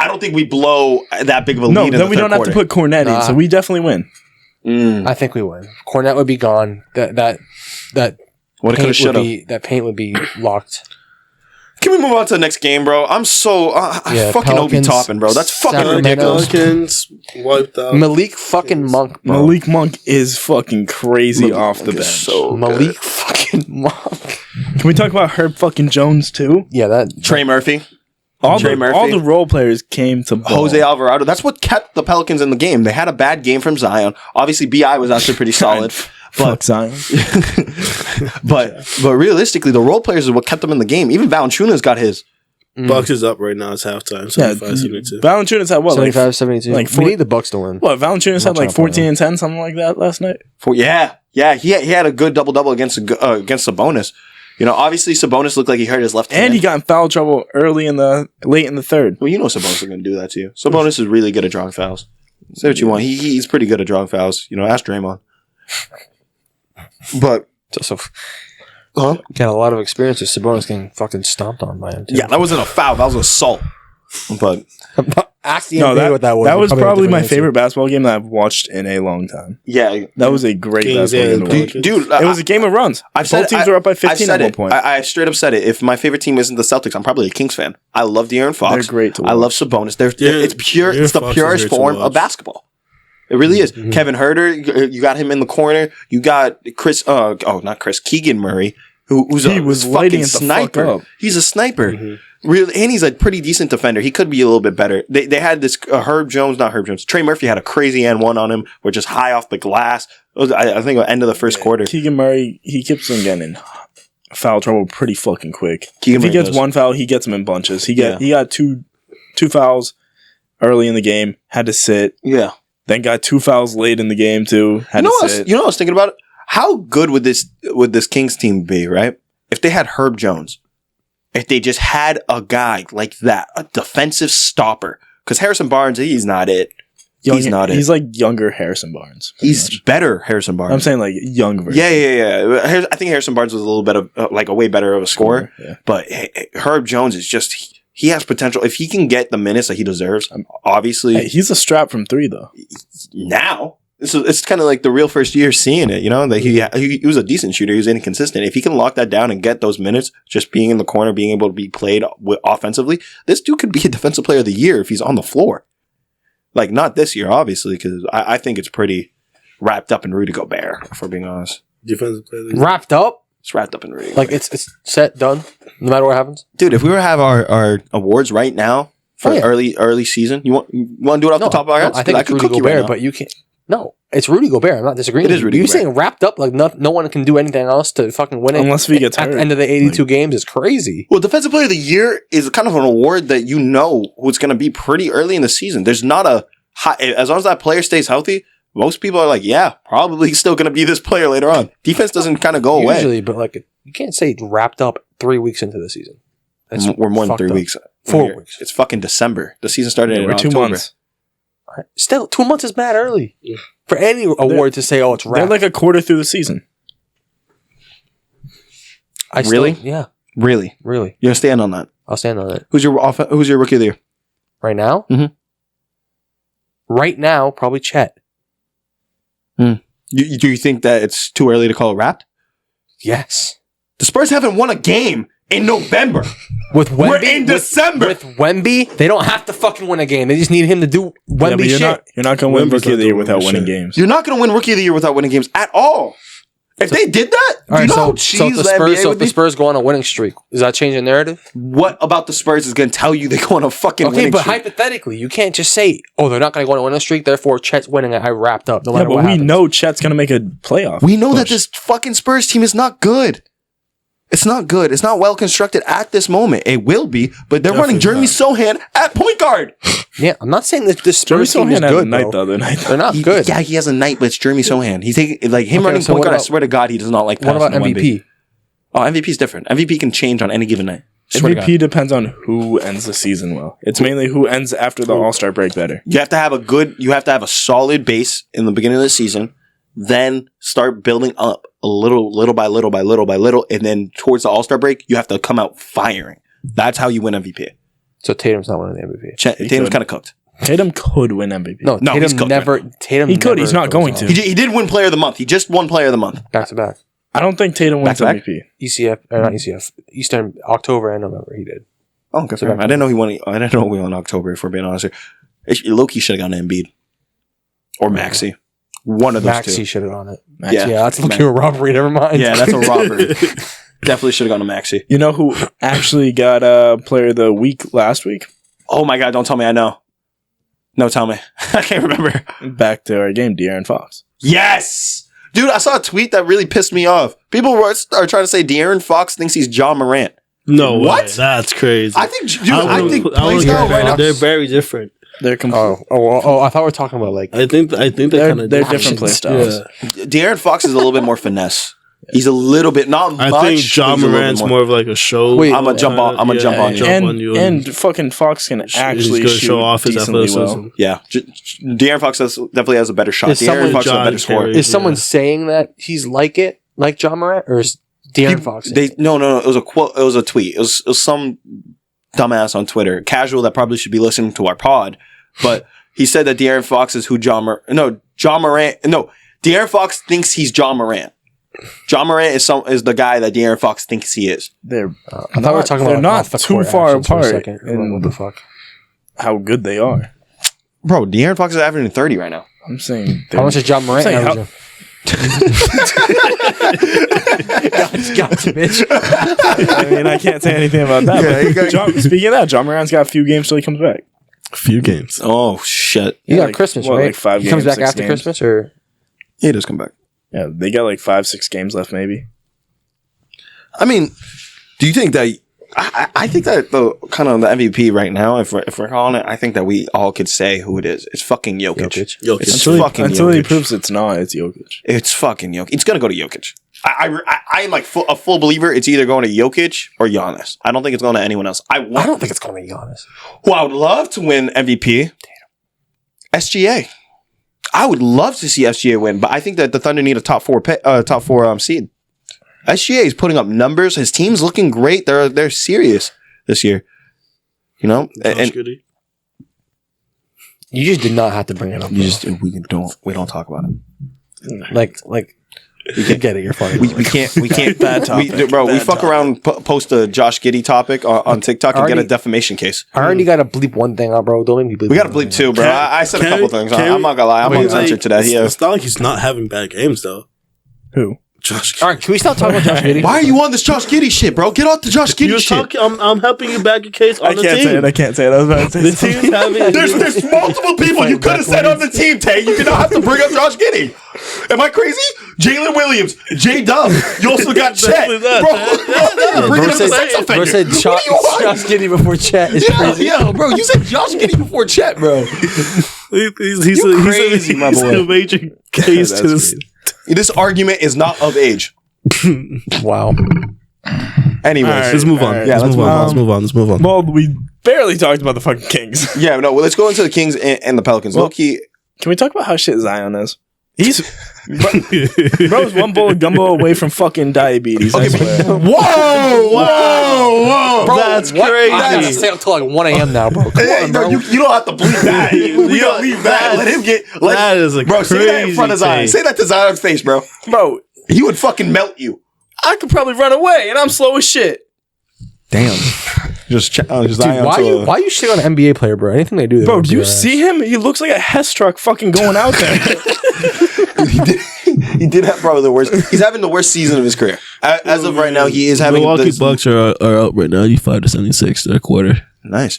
don't think we blow that big of a lead. No, then we don't have to put Cornet in, so we definitely win. I think we win. Cornet would be gone. That paint would be locked. Can we move on to the next game, bro? I'm so fucking Pelicans, Obi Toppin, bro. That's fucking Sacramento. ridiculous. Pelicans wiped out. Malik fucking Monk, bro. Malik Monk is fucking crazy off the bench. So Malik fucking Monk. Can we talk about Herb fucking Jones too? Yeah, that Trey Murphy. All the role players came to ball. Jose Alvarado. That's what kept the Pelicans in the game. They had a bad game from Zion. Obviously, BI was actually pretty solid. Fuck Zion. but realistically, the role players is what kept them in the game. Even Valanciunas got his. Bucks is up right now. It's halftime. 75-72. Valanciunas had what? 75-72. Like we need the Bucks to win. What? Valanciunas had like 14 and 10, something like that last night. Yeah. He had a good double against Sabonis. You know, obviously Sabonis looked like he hurt his left hand. And he got in foul trouble late in the third. Well, you know Sabonis is going to do that to you. Sabonis is really good at drawing fouls. Say what you want. He's pretty good at drawing fouls. You know, ask Draymond. But got a lot of experience with Sabonis getting fucking stomped on by him too. Yeah, that wasn't a foul. That was assault. But ask the no, NBA what that was. That was probably my favorite basketball game that I've watched in a long time. Yeah, that was a great basketball game. Dude, it was a game of runs. Both teams were up by 15 at one point. I straight up said it. If my favorite team isn't the Celtics, I'm probably a Kings fan. I love De'Aaron Fox. They're great to watch. I love Sabonis. It's pure. It's the purest form of basketball. It really is. Mm-hmm. Kevin Huerter, you got him in the corner. You got Keegan Murray, who's a fucking sniper. He's a sniper. Mm-hmm. Really, and he's a pretty decent defender. He could be a little bit better. They had this Trey Murphy had a crazy N1 on him, which is high off the glass. I think at the end of the first quarter. Keegan Murray, he keeps on getting in foul trouble pretty fucking quick. If he gets one foul, he gets them in bunches. He got two two early in the game, had to sit. Yeah. Then got 2 fouls late in the game too. Had to sit. You know what I was thinking about? How good would this Kings team be, right? If they had Herb Jones. If they just had a guy like that, a defensive stopper. Because Harrison Barnes, he's not it. He's not it. He's like younger Harrison Barnes. He's better Harrison Barnes. I'm saying like young version. Yeah. I think Harrison Barnes was a little bit of a way better of a scorer. Yeah. But Herb Jones is just he has potential. If he can get the minutes that he deserves, obviously he's a strap from 3 though. Now it's kind of like the real first year seeing it, you know, that he was a decent shooter. He was inconsistent. If he can lock that down and get those minutes, just being in the corner, being able to be played offensively, this dude could be a defensive player of the year if he's on the floor. Like, not this year, obviously, because I think it's pretty wrapped up in Rudy Gobert, if we're being honest. Defensive player of the year. Wrapped up? It's wrapped up in Rudy Like, Gobert. it's set, done, no matter what happens? Dude, if we were to have our awards right now for early season, you want to do it off the top of our heads? I think it's Rudy Gobert, but you can't. No, it's Rudy Gobert. I'm not disagreeing. It is Rudy You're Gobert. saying wrapped up, like no one can do anything else to fucking win it. Unless he gets at hurt. the end of the 82 games is crazy. Well, Defensive Player of the Year is kind of an award that you know who's going to be pretty early in the season. There's not a high, as long as that player stays healthy, most people are like, yeah, probably still going to be this player later on. Defense doesn't kind of go away. Usually, but like you can't say wrapped up 3 weeks into the season. That's We're more than 3 fucked up. weeks. 4 weeks. It's fucking December. The season started in We're 2 October. months. Still, 2 months is mad early for any award to say, "Oh, it's They're wrapped." like a quarter through the season. Really? Yeah, Really? really. You're going to stand on that? I'll stand on it. Who's your Rookie of the Year? Right now? Mhm. Right now, probably Chet. Do you think that it's too early to call it wrapped? Yes. The Spurs haven't won a game in November. With Wemby, We're in December. With Wemby, they don't have to fucking win a game. They just need him to do Yeah, Wemby but shit. you're not going to win Wemby's Rookie of the Year not without doing winning shit. games. You're not going to win Rookie of the Year without winning games at all. If they did that, All do you right, know how so cheese if the NBA would the be? Spurs go on a winning streak, does that change the narrative? What about the Spurs is going to tell you they go on a fucking Okay, winning but streak? hypothetically, you can't just say, "Oh, they're not going to go on a winning streak, therefore Chet's winning it. I wrapped up." No Yeah, matter but what we happens. know Chet's going to make a playoff. We know that push. this fucking Spurs team is not good. It's not good. It's not well constructed at this moment. It will be, but they're running Jeremy Sohan at point guard. Yeah, I'm not saying that the Jeremy Spurs team is Sohan had a good. night Bro. the other night. They're not good. Yeah, he has a night, but it's Jeremy Sohan. He's taking like him Okay, running so point what guard. I about- swear to God, he does not like. What about passing to MVP? Wemby. Oh, MVP is different. MVP can change on any given night. Swear to God. MVP depends on who ends the season well. It's mainly who ends after the All-Star break better. You have to have a solid base in the beginning of the season, then start building up a little by little, and then towards the All-Star break, you have to come out firing. That's how you win MVP. So Tatum's not winning the MVP. Tatum's could. kind of cooked. Tatum could win MVP. No, No, he's Tatum cooked never. right Tatum. He could, he's never not going goes to. on. He did win Player of the Month. He just won Player of the Month. Back to back. I don't think Tatum wins Back-to-back? MVP. ECF or not ECF. Eastern October and November. He did. Oh, good for him. I didn't know he won. I didn't know we won in October. If we're being honest here, Loki should have gone to Embiid or Maxey. One of those Maxi two. should have on it. Yeah. Yeah, that's looking a robbery. Never mind. Yeah, that's a robbery. Definitely should have gone to Maxey. You know who actually got Player of the Week last week? Oh my God! Don't tell me I know. No, tell me. I can't remember. Back to our game, De'Aaron Fox. Yes, dude. I saw a tweet that really pissed me off. People are trying to say De'Aaron Fox thinks he's John Morant. No What? way. That's crazy. I think, dude. I think I play would style agree. right now. They're very different. They're Oh! I thought we were talking about like. I think they're kind of they're different play styles. De'Aaron Fox is a little bit more finesse. He's a little bit not much. I think John but he's a little Morant's bit more of like a show. Wait, I'm gonna jump on. I'm gonna jump on you. And fucking Fox can actually gonna shoot show off his decently athleticism. well. Yeah, De'Aaron Fox definitely has a better shot. Is De'Aaron someone- Fox is a John better scorer. Kerry. Is someone saying that he's like John Morant, or is De'Aaron Fox? No. It was a quote. It was a tweet. It was some dumbass on Twitter, casual that probably should be listening to our pod, but he said that De'Aaron Fox is who John Morant. De'Aaron Fox thinks he's John Morant. John Morant is the guy that De'Aaron Fox thinks he is. They're I thought we were talking they're about not off the too court far actions for a apart second. in What the fuck? how good they are. Bro, De'Aaron Fox is averaging 30 right now. I'm saying How much is John Morant I'm saying averaging? Gotcha, bitch. I mean, I can't say anything about that. Yeah, but speaking of that, John Morant's got a few games till he comes back. A few games. Oh shit! You got like, Christmas, what, right? like 5 he comes games, back 6 after games? Christmas, or He does come back. Yeah, they got like 5-6 games left, maybe. I mean, do you think that? I think that the kind of the MVP right now, if we're calling it, I think that we all could say who it is. It's fucking Jokic. Jokic. It's Until he Jokic. proves it's not, it's Jokic. It's fucking Jokic. It's gonna go to Jokic. I am like a full believer. It's either going to Jokic or Giannis. I don't think it's going to anyone else. I don't think it's going to be Giannis. Who I would love to win MVP. SGA. I would love to see SGA win, but I think that the Thunder need a top four seed. SGA is putting up numbers. His team's looking great. They're serious this year. You know, Josh Giddey. You just did not have to bring it up. We don't talk about it. Like you can get it. You're funny. We can't bad topic. We fuck around, post a Josh Giddey topic on TikTok and get a defamation case. I already got to bleep one thing out, bro. Don't make me bleep. We got to bleep two, bro. I said a couple things. I'm not gonna lie. I'm uncensored today. It's not like he's not having bad games though. Who? Josh. All right, can we stop talking about Josh Giddey? Why are you on this Josh Giddey shit, bro? Get off the Josh Giddey shit. I'm helping you back your case on the team. I can't say it. I was about to say The team's having. There's multiple people you could have said on the team, Tay. You did not have to bring up Josh Giddey. Am I crazy? Jalen Williams, J Dub. You also got Chet. Bro, bring up the sex offender. Bro said Josh Giddey before Chet is crazy. Yeah, bro. You said Josh Giddey before Chet, bro. He's crazy, my boy. a major case to this. This argument is not of age. Wow. Anyways, Let's move on. Yeah, Let's move on. Well, we barely talked about the fucking Kings. Yeah, no. Well, let's go into the Kings and the Pelicans. Well, Low-key, can we talk about how shit Zion is? He's bro's one bowl of gumbo away from fucking diabetes. I swear. Whoa! Bro, That's what? crazy. I have to stay up till like 1 a.m. now, bro. Come on, bro. You don't have to believe that. We don't leave that. Let him get. That is a bro. Say that in front of Zion. take. Say that to Zion's face, bro. Bro, He would fucking melt you. I could probably run away, and I'm slow as shit. Damn. Just challenge Dude, why you shit on an NBA player, bro? Anything they do, Bro, do you see him? He looks like a Hess truck fucking going out there. He did have probably the worst. He's having the worst season of his career. As of right now, he is having. Milwaukee Bucks are up right now. 85-76 third quarter. Nice,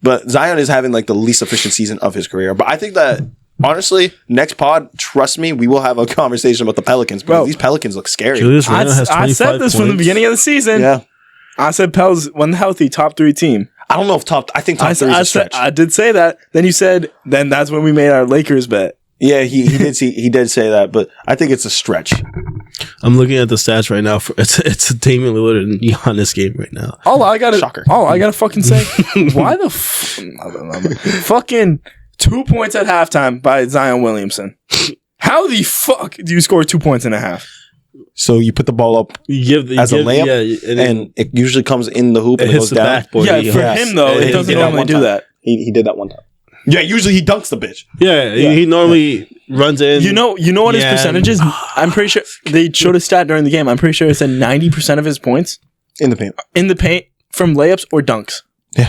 but Zion is having like the least efficient season of his career. But I think that honestly, next pod, trust me, we will have a conversation about the Pelicans. Bro, these Pelicans look scary. Julius Randle has 25 I said this from the beginning of the season. Yeah, I said Pels, when healthy, top 3 team. I don't know if I think top 3 is a stretch. I did say that. Then you said, then that's when we made our Lakers bet. Yeah, he did say that, but I think it's a stretch. I'm looking at the stats right now. It's a Damian Lillard and Giannis game right now. All I gotta fucking say, why the fucking 2 points at halftime by Zion Williamson? How the fuck do you score 2 points and a half? So you put the ball up as a layup, and it usually comes in the hoop and it goes hits the down. backboard. Yeah, for him though, it doesn't normally do that. He did that one time. Yeah, usually he dunks the bitch. Yeah, he normally runs in. You know what his percentage is? I'm pretty sure they showed a stat during the game. I'm pretty sure it said 90% of his points In the paint. from layups or dunks.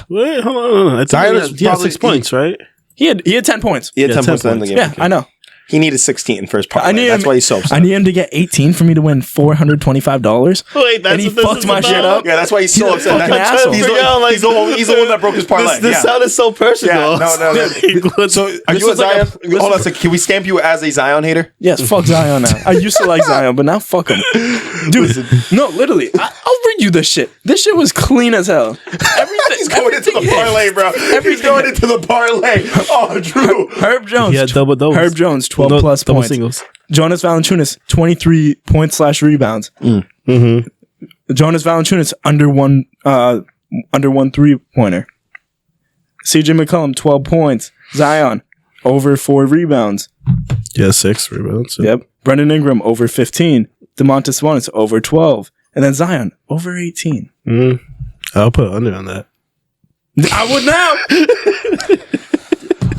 Wait, hold on. Zion is He had probably- 6 points, right? He had 10 points. He had 10 10 points in the game. Yeah, I know. He needed 16 for his part. I need That's him, why he's so upset. I need him to get 18 for me to win $425. Wait, and he fucked my shit up. Yeah, that's why he's so upset. fucking asshole. He's the one that broke his parlay. This sounded so personal. Yeah, no. So, are you a Zion? Hold on a second. Can we stamp you as a Zion hater? Yes, fuck Zion now. I used to like Zion, but now fuck him. Dude, no, literally. I'll read you this shit. This shit was clean as hell. He's going into the parlay, bro. He's going into the parlay. Oh, Drew. Herb Jones. Yeah, double-doubles. Herb Jones, 12 plus double points. singles. Jonas Valanciunas, 23 points / rebounds. Jonas Valanciunas, under one 3-pointer. CJ McCollum, 12 points. Zion, over 4 rebounds. Yeah, 6 rebounds. Yep. Brendan Ingram, over 15. DeMontis Sabonis, over 12. And then Zion, over 18. I'll put under on that. I would now.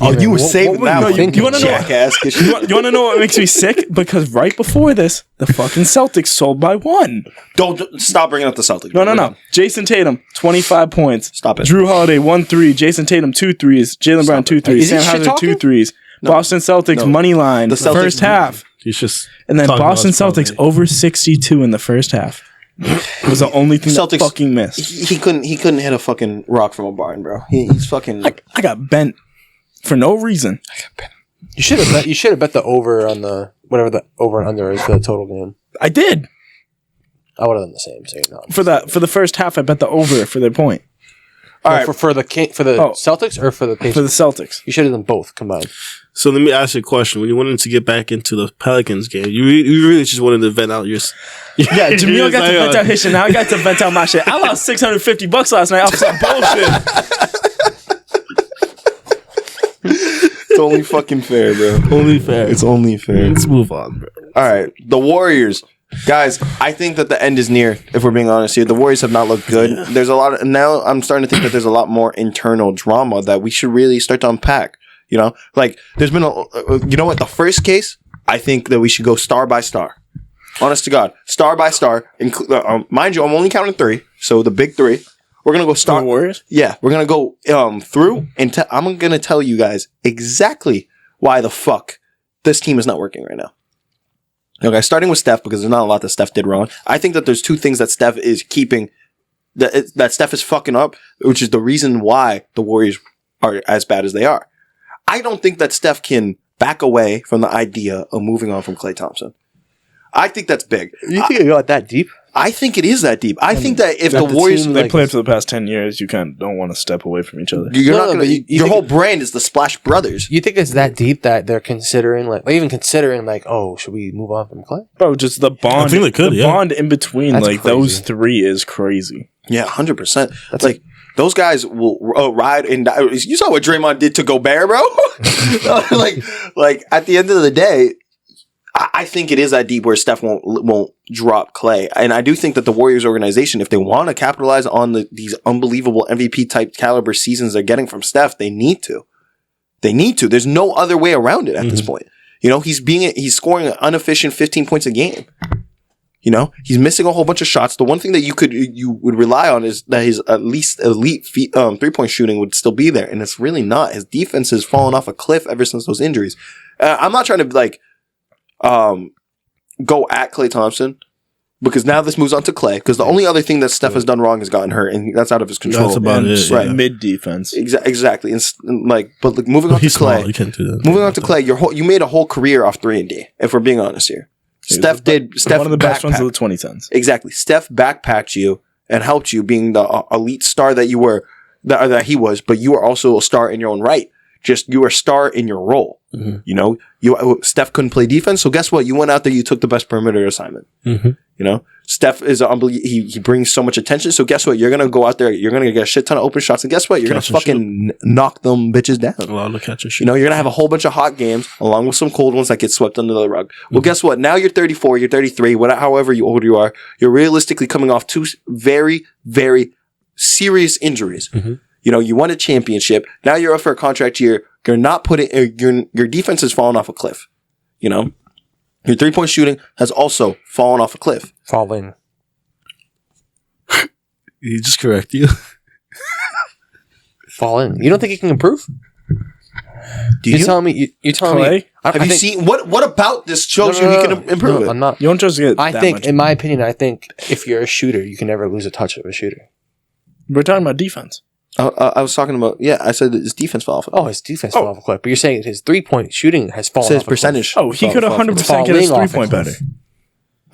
Oh, you were saving that one. You want to know? Jackass. You want to know what makes me sick? Because right before this, the fucking Celtics sold by 1. Don't stop bringing up the Celtics. No. Jason Tatum, 25 points. Stop it. Drew Holiday, 1 3. Jason Tatum, 2 threes. Jaylen Brown, 2 threes. Sam Hauser, 2 threes. Boston Celtics, money line, the first half. He's just And then Boston Celtics, over 62 in the first half. It was the only thing that fucking missed. He couldn't hit a fucking rock from a barn, bro. He's fucking. I got bent for no reason. You should have bet the over on the whatever the over and under is for the total game. I did. I would have done the same. So no. For the first half, I bet the over for their point. All right, for the Celtics or for the Pacers? For the Celtics. You should have done both combined. So let me ask you a question. When you wanted to get back into the Pelicans game, you really just wanted to vent out your... Yeah, Jamil got to vent out his shit. Now I got to vent out my shit. I lost $650 last night off some bullshit. It's only fucking fair, bro. Only fair. It's only fair. Let's move on, bro. All right, the Warriors. Guys, I think that the end is near, if we're being honest here. The Warriors have not looked good. There's a lot of... Now I'm starting to think that there's a lot more internal drama that we should really start to unpack. You know, like there's been you know what? The first case, I think that we should go star by star. Honest to God, star by star. Mind you, I'm only counting 3, so the big 3. We're gonna go star. The Warriors. Yeah, we're gonna go through, and I'm gonna tell you guys exactly why the fuck this team is not working right now. Okay, starting with Steph, because there's not a lot that Steph did wrong. I think that there's 2 things that Steph is keeping, that Steph is fucking up, which is the reason why the Warriors are as bad as they are. I don't think that Steph can back away from the idea of moving on from Klay Thompson. I think that's big. You think it got that deep? I think it is that deep. I think that if the Warriors... They played for the past 10 years, you kind of don't want to step away from each other. You're not gonna, your whole brand is the Splash Brothers. You think it's that deep that they're considering, like, or even considering, like, oh, should we move on from Klay? Bro, just the bond. I think they could, the bond in between, That's like, crazy. those 3 is crazy. Yeah, 100%. That's like... Those guys will ride and die. You saw what Draymond did to Gobert, bro? like at the end of the day, I think it is that deep where Steph won't drop Klay. And I do think that the Warriors organization, if they want to capitalize on these unbelievable MVP type caliber seasons they're getting from Steph, they need to. They need to. There's no other way around it at this point. You know, he's scoring an inefficient 15 points a game. You know, he's missing a whole bunch of shots. The one thing that you would rely on is that his at least elite 3-point shooting would still be there, and it's really not. His defense has fallen off a cliff ever since those injuries. I'm not trying to go at Klay Thompson, because now this moves on to Klay. Because the only other thing that Steph has done wrong is gotten hurt, and that's out of his control. That's about it. Right. Mid defense. Exactly. And moving on to He's small. Klay. You can't do that. Moving on to Klay, you made a whole career off 3-and-D. If we're being honest here. Steph one of the best ones of the 2010s. Exactly. Steph backpacked you and helped you, being the elite star that you were, that he was, but you were also a star in your own right. Just, you were a star in your role. Mm-hmm. You know, Steph couldn't play defense, so guess what? You went out there, you took the best perimeter assignment. Mm-hmm. You know, Steph is he brings so much attention, so guess what? You're going to go out there, you're going to get a shit ton of open shots, and guess what? You're going to fucking knock them bitches down. A lot of catch and shoot. You know, you're going to have a whole bunch of hot games, along with some cold ones that get swept under the rug. Well, guess what? Now you're 34, you're 33, however old you are, you're realistically coming off 2 very, very serious injuries. Mm-hmm. You know, you won a championship. Now you're up for a contract year. You're not your defense has fallen off a cliff. You know, your 3-point shooting has also fallen off a cliff. Falling. He just correct you. Falling. You don't think he can improve? You're telling me? Have you seen what about this shows you he can improve? I'm not. You don't just get. In my opinion, I think if you're a shooter, you can never lose a touch of a shooter. We're talking about defense. I was talking about, I said that his defense fell off. His defense fell off a cliff. But you're saying his 3-point shooting has fallen off his percentage. Oh, he could 100% get his 3-point better.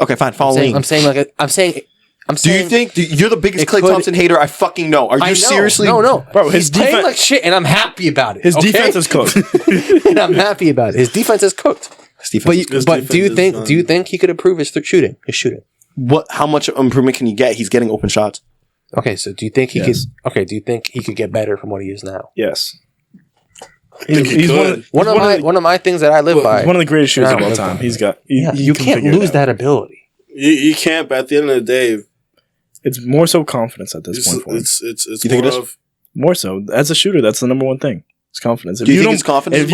Okay, fine. Falling. I'm saying. Do you think you're the biggest Klay Thompson hater I fucking know? Are you seriously? No. Bro, he's playing like shit, and I'm happy about it. His defense is cooked. And I'm happy about it. His defense is cooked. But do you think he could improve his shooting? How much improvement can you get? He's getting open shots. Okay, so do you think he could? Okay, do you think he could get better from what he is now? Yes. He's one of my things that I live by. He's one of the greatest shooters of all time. He's got. You can't lose that ability. You can't. But at the end of the day, it's more so confidence at this point. For him. It's you think it is? More so as a shooter. That's the number one thing. It's confidence. Do you think it's confidence? If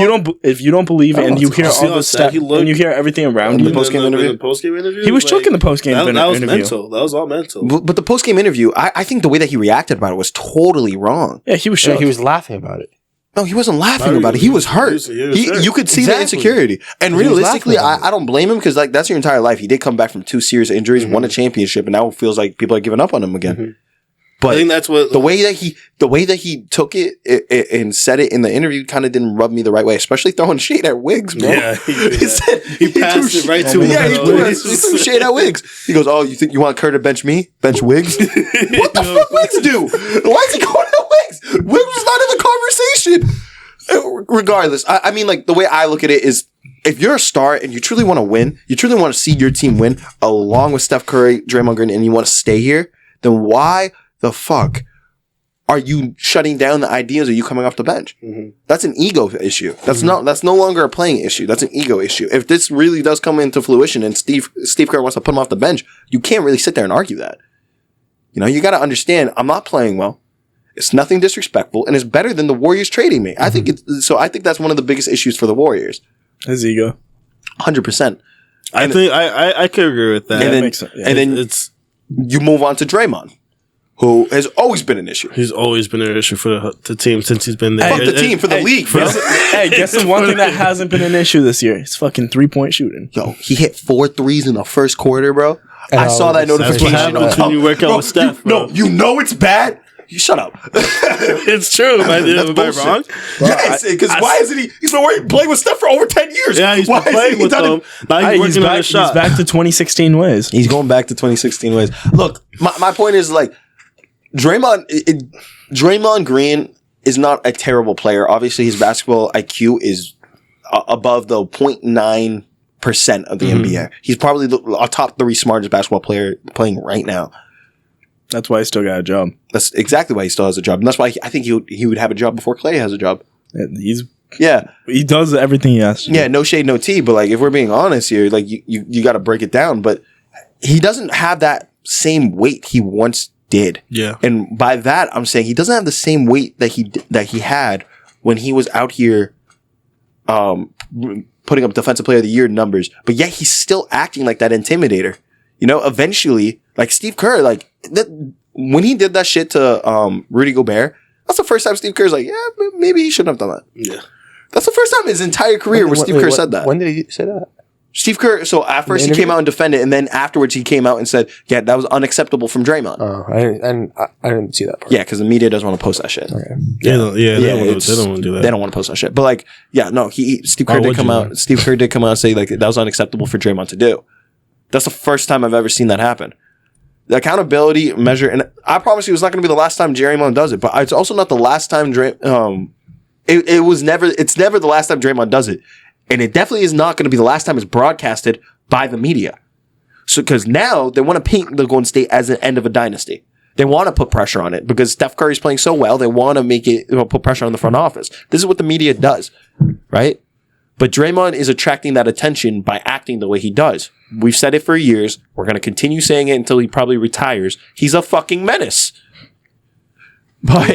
you don't believe it, and you hear all the stuff, and you hear everything around you, the post game interview. He was choking the post game interview. That was mental. That was all mental. But the post game interview, I think the way that he reacted about it was totally wrong. Yeah, he was shocked. He was laughing about it. No, he wasn't laughing about it. He was hurt. You could see the insecurity. And realistically, I don't blame him, because like that's your entire life. He did come back from 2 serious injuries, won a championship, and now it feels like people are giving up on him again. Mm-hmm. But I think that's what the way that he took it and said it in the interview kind of didn't rub me the right way, especially throwing shade at Wiggs, bro. Yeah, he passed it right to him. Yeah, he threw shade at Wiggs. He goes, "Oh, you think you want Kerr to bench me? Bench Wiggs? What the fuck Wiggs do? Why is he going at Wiggs? Wiggs was not in the conversation." Regardless, I mean, like the way I look at it is, if you're a star and you truly want to win, you truly want to see your team win, along with Steph Curry, Draymond Green, and you want to stay here, then why the fuck are you shutting down the ideas of you coming off the bench? Mm-hmm. That's an ego issue. That's no longer a playing issue. That's an ego issue. If this really does come into fruition and Steve Kerr wants to put him off the bench, you can't really sit there and argue that. You know, you got to understand, I'm not playing well. It's nothing disrespectful, and it's better than the Warriors trading me. I think I think that's one of the biggest issues for the Warriors. His ego. 100%. I think I could agree with that. And then you move on to Draymond, who has always been an issue. He's always been an issue for the team since he's been there. Fuck the team, for the league, bro. Guess the one thing that hasn't been an issue this year? It's fucking 3-point shooting. Yo, he hit 4 threes in the first quarter, bro. I saw that notification. That's what happens when you work out with Steph, bro. No, you know it's bad. You shut up. It's true. Am I wrong? Yes, because why isn't he? He's been playing with Steph for over 10 years. Yeah, he's been playing with them. Now he's working on his shot. He's back to 2016 ways. He's going back to 2016 ways. Look, my point is like Draymond Green is not a terrible player. Obviously, his basketball IQ is above the 0.9% of the NBA. He's probably a top 3 smartest basketball player playing right now. That's why he still got a job. That's exactly why he still has a job. And that's why I think he would have a job before Clay has a job. He does everything he has to do. Yeah, no shade, no tea. But like, if we're being honest here, like you got to break it down. But he doesn't have that same weight he once did. Yeah. And by that, I'm saying he doesn't have the same weight that he had when he was out here putting up Defensive Player of the Year numbers. But yet he's still acting like that intimidator. You know, eventually, like Steve Kerr, like when he did that shit to Rudy Gobert, that's the first time Steve Kerr's like, yeah, maybe he shouldn't have done that. Yeah. That's the first time in his entire career where Steve Kerr said that. When did he say that? Steve Kerr, so at first he came out and defended, and then afterwards he came out and said, yeah, that was unacceptable from Draymond. Oh, I didn't see that part. Yeah, because the media doesn't want to post that shit. Okay. They don't want to do that. They don't want to post that shit. But like, yeah, no, Steve Kerr did come out. Steve Kerr did come out and say like that was unacceptable for Draymond to do. That's the first time I've ever seen that happen. The accountability measure, and I promise you, it's not going to be the last time Draymond does it. But it's also not the last time It's never the last time Draymond does it, and it definitely is not going to be the last time it's broadcasted by the media. So, because now they want to paint the Golden State as the end of a dynasty. They want to put pressure on it because Steph Curry's playing so well. They want to make it put pressure on the front office. This is what the media does, right? But Draymond is attracting that attention by acting the way he does. We've said it for years. We're going to continue saying it until he probably retires. He's a fucking menace. But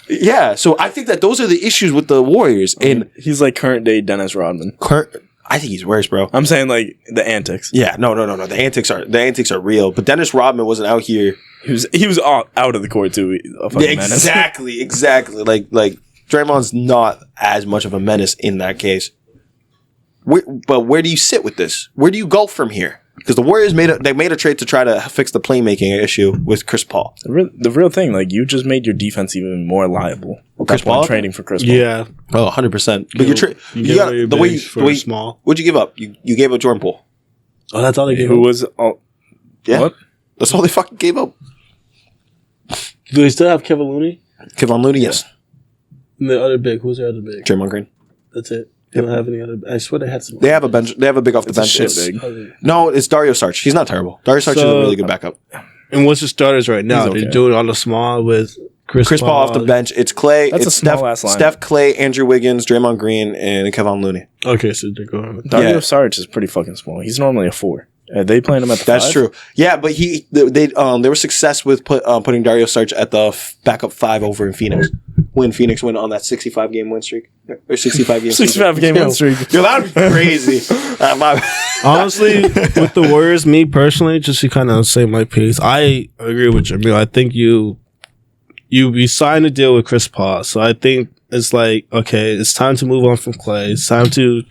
yeah, so I think that those are the issues with the Warriors. And he's like current day Dennis Rodman. I think he's worse, bro. I'm saying like the antics. Yeah, no. The antics are real. But Dennis Rodman wasn't out here. He was all out of the court too. Exactly. Like Draymond's not as much of a menace in that case. But where do you sit with this? Where do you go from here? Because the Warriors made a trade to try to fix the playmaking issue with Chris Paul. The real thing, like you just made your defense even more liable. Chris Paul trading for Chris Paul. Yeah. Oh, 100%. But you got the way small. What'd you give up? You gave up Jordan Poole. Oh, that's all they gave up. Who was? Yeah. What? That's all they fucking gave up. Do they still have Kevin Looney? Kevin Looney, yes. And the other big. Who's their other big? Draymond Green. That's it. They don't have any other. I swear they had some. They have a bench. They have a big off the bench. Big. No, it's Dario Saric. He's not terrible. Dario Saric is a really good backup. And what's the starters right now? Okay. They're doing on the small with Chris Paul off the bench. It's Clay. That's it's a small ass line. Steph, Clay, Andrew Wiggins, Draymond Green, and Kevin Looney. Okay, so they're going. Dario Saric is pretty fucking small. He's normally a 4. Are they playing him at the 5? That's true. Yeah, but they were success with putting Dario Saric at the backup 5 over in Phoenix. When Phoenix went on that 65-game win streak. Or 65-game win streak. Yo, that would be crazy. Honestly, with the Warriors, me personally, just to kind of say my piece, I agree with Jamil. I think you signed a deal with Chris Paul, so I think it's like, okay, it's time to move on from Clay. It's time to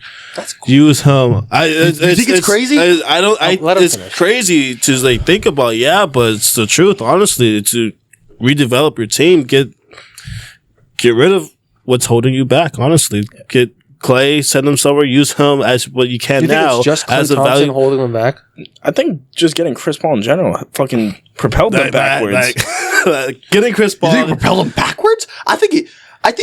use him. You think it's crazy? It's crazy to like think about, yeah, but it's the truth. Honestly, to redevelop your team, get rid of what's holding you back. Honestly, get Clay, send him somewhere, use him as what you can now. It's just Klay as a Thompson value holding him back. I think just getting Chris Paul in general fucking propelled them backwards. Getting Chris Paul, you think propel him backwards? I think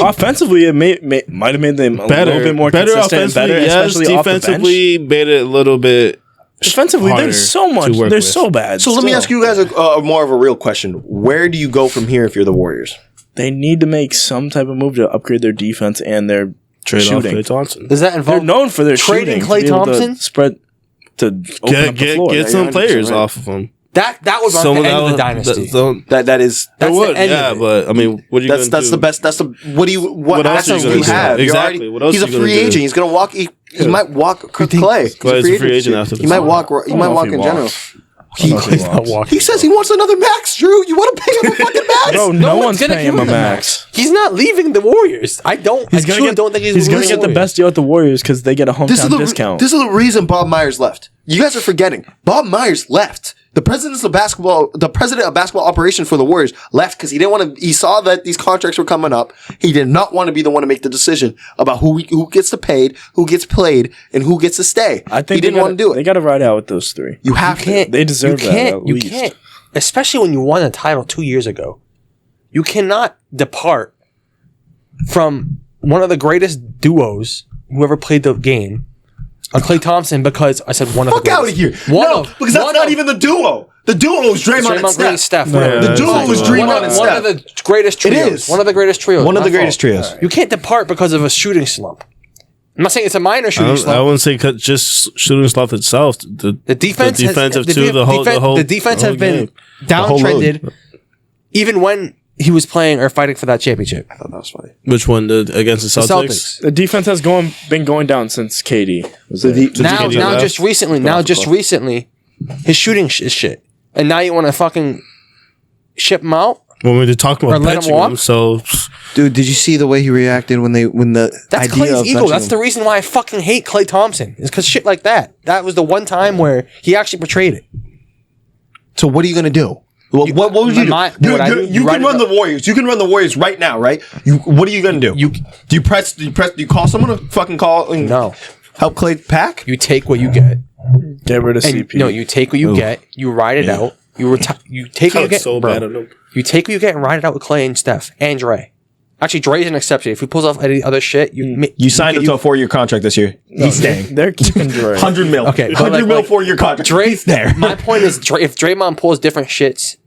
offensively, it might have made them a little bit more consistent, better, especially defensively, made it a little bit. Defensively, there's so much. They're so bad. So let me ask you guys a more of a real question. Where do you go from here if you're the Warriors? They need to make some type of move to upgrade their defense and their trade shooting. Klay Thompson. Does that involve? They're known for their trading shooting. Klay Thompson? Spread to open up the floor. Get some players off of them. That would mark the end of the dynasty. That is. That's It would, the end yeah, of it. but I mean, what are you That's gonna do? the best. That's the what else are you assets do gonna you do? have? You're Exactly. already- What else he's are a you gonna free do? agent. He's gonna walk. He might walk Clay. Clay's a free agent after He this might year. walk. He might know walk if in he general. walks. He says he wants another max. Drew, you want to pay him a fucking max? Bro, No no one's one's gonna paying give him a him the max. He's not leaving the Warriors. I truly don't think He's gonna get the best deal at the Warriors because they get a hometown discount. This is the reason Bob Myers left. You guys are forgetting. Bob Myers left. The president of basketball operations for the Warriors left because he didn't want to. He saw that these contracts were coming up. He did not want to be the one to make the decision about who gets paid, who gets played, and who gets to stay. I think he didn't want to do They it. got to ride out with those three. You have to. They deserve that. At You least. can't, especially when you won a title 2 years ago. You cannot depart from one of the greatest duos who ever played the game, Klay Thompson, because I said one of the Fuck out of greatest. here. Because that's not even the duo. The duo is Draymond and Draymond Green, Steph. Steph. whatever. The duo was Draymond One and of Steph. the greatest trios. It is. One of the greatest trios. One of the My greatest fault. trios. You can't depart because of a shooting slump. I'm not saying it's a minor shooting I slump. wouldn't say just shooting slump itself. The defense, the defensive has, too. The whole defense has been game. downtrended, even when he was playing or fighting for that championship. I thought that was funny. Which one? Against the Celtics? The defense has been going down since KD. Now, just recently, his shooting is shit, and now you want to fucking ship him out? When we were talking Or about let him benching walk? him, so Dude, did you see the way he reacted when the That's idea Clay's of ego. benching That's him? the reason why I fucking hate Klay Thompson. It's because shit like that. That was the one time where he actually portrayed it. So what are you gonna do? What would you do? You can run the Warriors. You can run the Warriors right now, right? What are you gonna do? Do you call someone to fucking call? And No. help Clay pack. You take what you get. Get rid of And CP. no, you take what you get. You ride it out. You take what you get. so bro. bad. I know. You take what you get and ride it out with Clay and Steph and Dre. Actually, Dre's an exception. If he pulls off any other shit, You signed him to a 4-year contract this year. He's staying. They're keeping Dre. 100 mil. Okay, but 100 mil like 4-year contract. Dre, He's there. My point is, if Draymond pulls different shits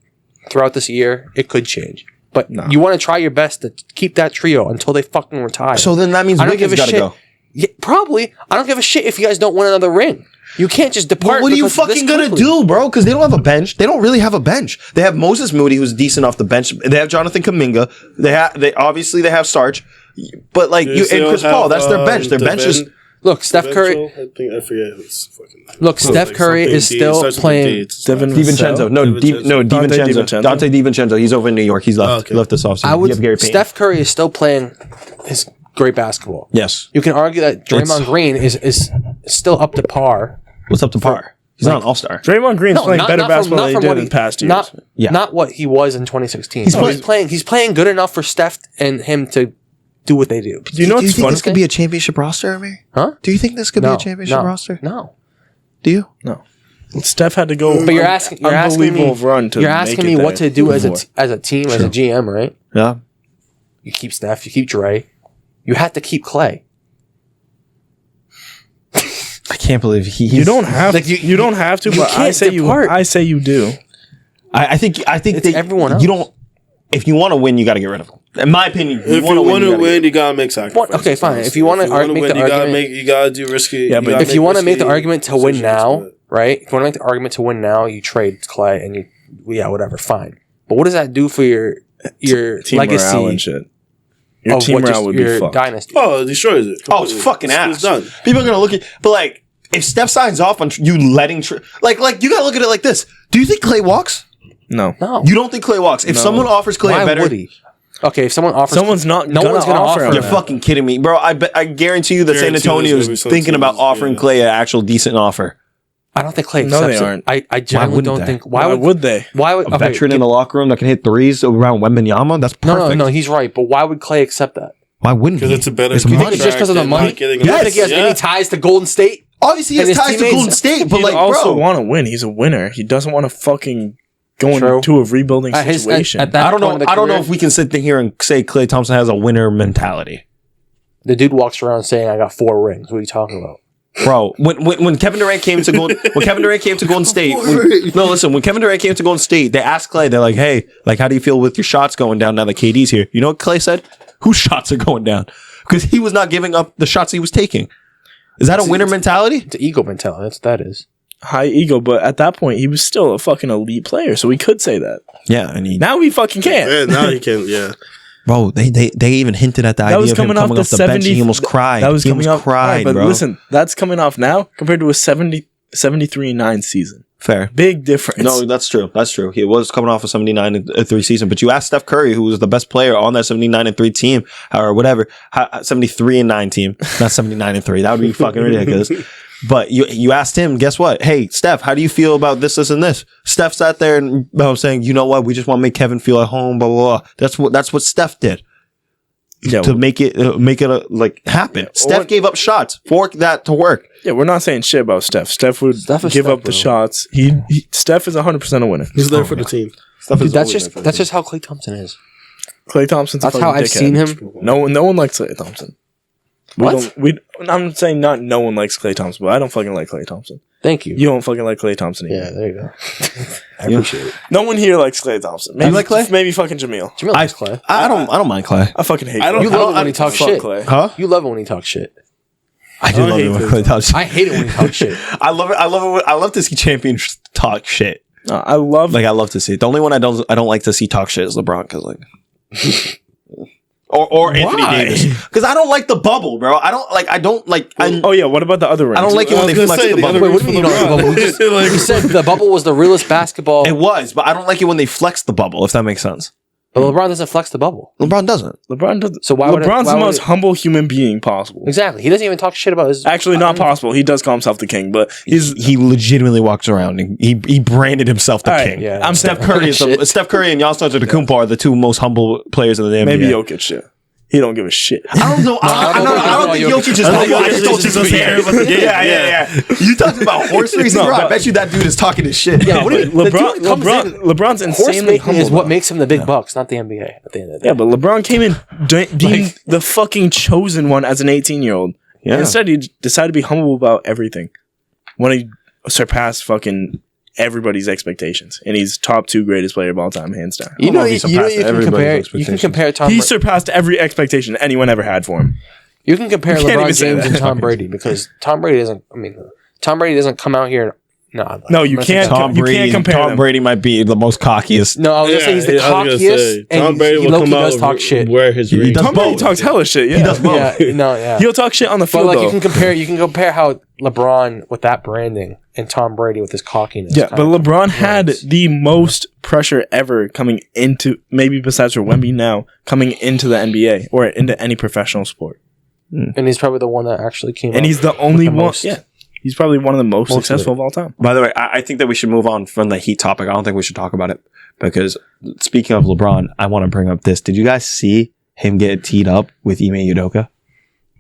throughout this year, it could change. But you want to try your best to keep that trio until they fucking retire. So then that means I don't give Wiggins a gotta shit. go. Yeah, probably. I don't give a shit if you guys don't win another ring. You can't just depart. What are you because fucking this gonna quickly. do, bro? Because they don't have a bench. They don't really have a bench. They have Moses Moody, who's decent off the bench. They have Jonathan Kuminga. They obviously have Sarge, but like They you and still Chris have, Paul. That's their bench. Their bench is. Look, Steph Curry. I forget who's fucking. Look, Steph Curry is still playing. DiVincenzo. No, DiVincenzo. Dante DiVincenzo. He's over in New York. He's left. Oh, okay. He left this offseason. I would. You have Gary Payton. Steph Curry is still playing his great basketball. Yes. You can argue that Draymond Green is still up to par. What's up to par? He's not an all-star. Draymond Green's playing better basketball than he did in past years. Not what he was in 2016. He's playing good enough for Steph and him to do what they do. Do you know what's fun? This could be a championship roster, Amir? Huh? Do you think this could be a championship roster? No. Do you? No. Steph had to go. But you're asking me. Run to You're asking me what to do as a team, as a GM, right? Yeah. You keep Steph. You keep Dre. You have to keep Clay. I can't believe You don't have. Like, you don't have to. you But I can't say depart. I say you do. I think It's everyone else. You don't. If you want to win, you got to get rid of them. In my opinion, If you want to win, you gotta make sacrifices. Okay, fine. If you want to make the argument, you gotta do risky. Yeah, but if you want to make the argument to win decisions, now, but- right? If you want to make the argument to win now, you trade Clay and whatever, fine. But what does that do for your Team legacy morale and shit. Your of team what morale would be your fucked. dynasty? Oh, it destroys it. Oh, it's fucking ass. It's done. People are gonna look at, but like, if Steph signs off on you letting, like you gotta look at it like this. Do you think Clay walks? No. You don't think Clay walks? If someone offers Clay Why a better, would he? Okay, if someone offers, Someone's not. No one's gonna offer him. you're fucking kidding me, bro. I guarantee you that San Guarantee Antonio there's is gonna be thinking some about teams, offering yeah. Clay an actual decent offer. I don't think Clay No, accepts they it. aren't. I generally wouldn't don't they? think. Why would they? Why would A veteran in the locker room that can hit threes around Wembanyama. That's perfect. No. He's right. But why would Clay accept that? Why wouldn't he? Because it's a better. It's You think money. it's just because of the money? You don't think he has any ties to Golden State? Obviously, he and has his ties to teammates- Golden State, but He like, also bro, want to win. He's a winner. He doesn't want to fucking go True. into a rebuilding situation. At that I don't point in know. the I don't know career, if we can sit here and say Klay Thompson has a winner mentality, the dude walks around saying, "I got 4 rings." What are you talking about? bro. When Kevin Durant came to Golden State, when Kevin Durant came to Golden State, they asked Klay, they're like, "Hey, like, how do you feel with your shots going down now that KD's here?" You know what Klay said? Whose shots are going down? Because he was not giving up the shots he was taking. Is that a winner mentality? It's an ego mentality. That's what that is. high ego, but at that point, he was still a fucking elite player, so we could say that. Yeah, and Now he fucking can't. Yeah, now he can. Yeah. bro, they even hinted at the idea of him coming off the bench. And he almost cried. That was coming off. Cried, but bro. listen, that's coming off now compared to a 73-9 season. Fair. Big difference. No, that's true. That's true. He was coming off a 79-3 season, but you asked Steph Curry, who was the best player on that 79-3 team, or whatever, 73-9 team, not 79-3. That would be fucking ridiculous. But you asked him, guess what? Hey, Steph, how do you feel about this, and this? Steph sat there and saying, you know what? We just want to make Kevin feel at home. Blah blah blah. That's what Steph did. Yeah, to make it happen. Steph gave up shots for that to work. Yeah, we're not saying shit about Steph. Steph would give up the shots. Steph is 100% a winner. He's there for the team. Dude, that's just how Klay Thompson is. Klay Thompson's that's a how I've dickhead. seen him. No one likes Klay Thompson. I'm saying not no one likes Klay Thompson, but I don't fucking like Klay Thompson. Thank you. You don't fucking like Klay Thompson either. Yeah, there you go. I appreciate it. No one here likes Klay Thompson. Maybe like Klay? Maybe fucking Jamil. Jamil likes Klay. I don't mind Klay. I fucking hate. I Klay. don't- You love it when he talks Fuck shit. Klay. Huh? You love it when he talks shit. I do love it when Klay Thompson. I hate it when he talks shit. I love it. I love to see champions talk shit. I love I love to see it. The only one I don't like to see talk shit is LeBron, because or Anthony Davis, because I don't like the bubble, bro. I don't like. Oh yeah, what about the other rings? I don't like it when they flex the bubble. Wait, what do you mean you don't like the bubble? You said the bubble was the realest basketball. It was, but I don't like it when they flex the bubble. If that makes sense. But LeBron doesn't flex the bubble. LeBron doesn't. LeBron doesn't. So why would LeBron's why the would most humble human being possible. Exactly. He doesn't even talk shit about his. Actually, not possible. He does call himself the king, but He legitimately walks around and he branded himself the All right, king. yeah. I'm Steph Curry. Steph Curry and Giannis Antetokounmpo are the two most humble players in the NBA. maybe Jokic shit. He don't give a shit. I don't know. I don't think Jokic is humble. I just don't think he's here. Yeah. You talking about horse racing, bro? I bet you that dude is talking his shit. Yeah, what do you, LeBron's horse insanely making humble. is what makes him the big bucks, not the NBA. At the end of the day. Yeah, but LeBron came in being the fucking chosen one as an 18-year-old. Yeah. Instead, he decided to be humble about everything. When he surpassed fucking everybody's expectations, and he's top 2 greatest player of all time, hands down. You can compare Tom. He surpassed every expectation anyone ever had for him. You can compare You can't even LeBron say James that. and Tom Brady because Tom Brady doesn't. I mean, Tom Brady doesn't come out here. No, you can't. You can't compare Tom them. Brady might be the most cockiest. No, I was gonna say he's the cockiest, Tom Brady and he will low-key come out does talk shit. Wear his He ring. does Tom Brady both. talks hella shit. Yeah, He does both. Yeah. He'll talk shit on the But field. like though. you can compare how LeBron with that branding and Tom Brady with his cockiness. Yeah, but LeBron had the most pressure ever coming into, maybe besides for Wemby now, coming into the NBA or into any professional sport. and he's probably the one that actually came. And up he's the only with the one. most. Yeah, he's probably one of the most of successful of all time. By the way, I think that we should move on from the Heat topic. I don't think we should talk about it because speaking of LeBron, I want to bring up this. Did you guys see him get teed up with Ime Udoka?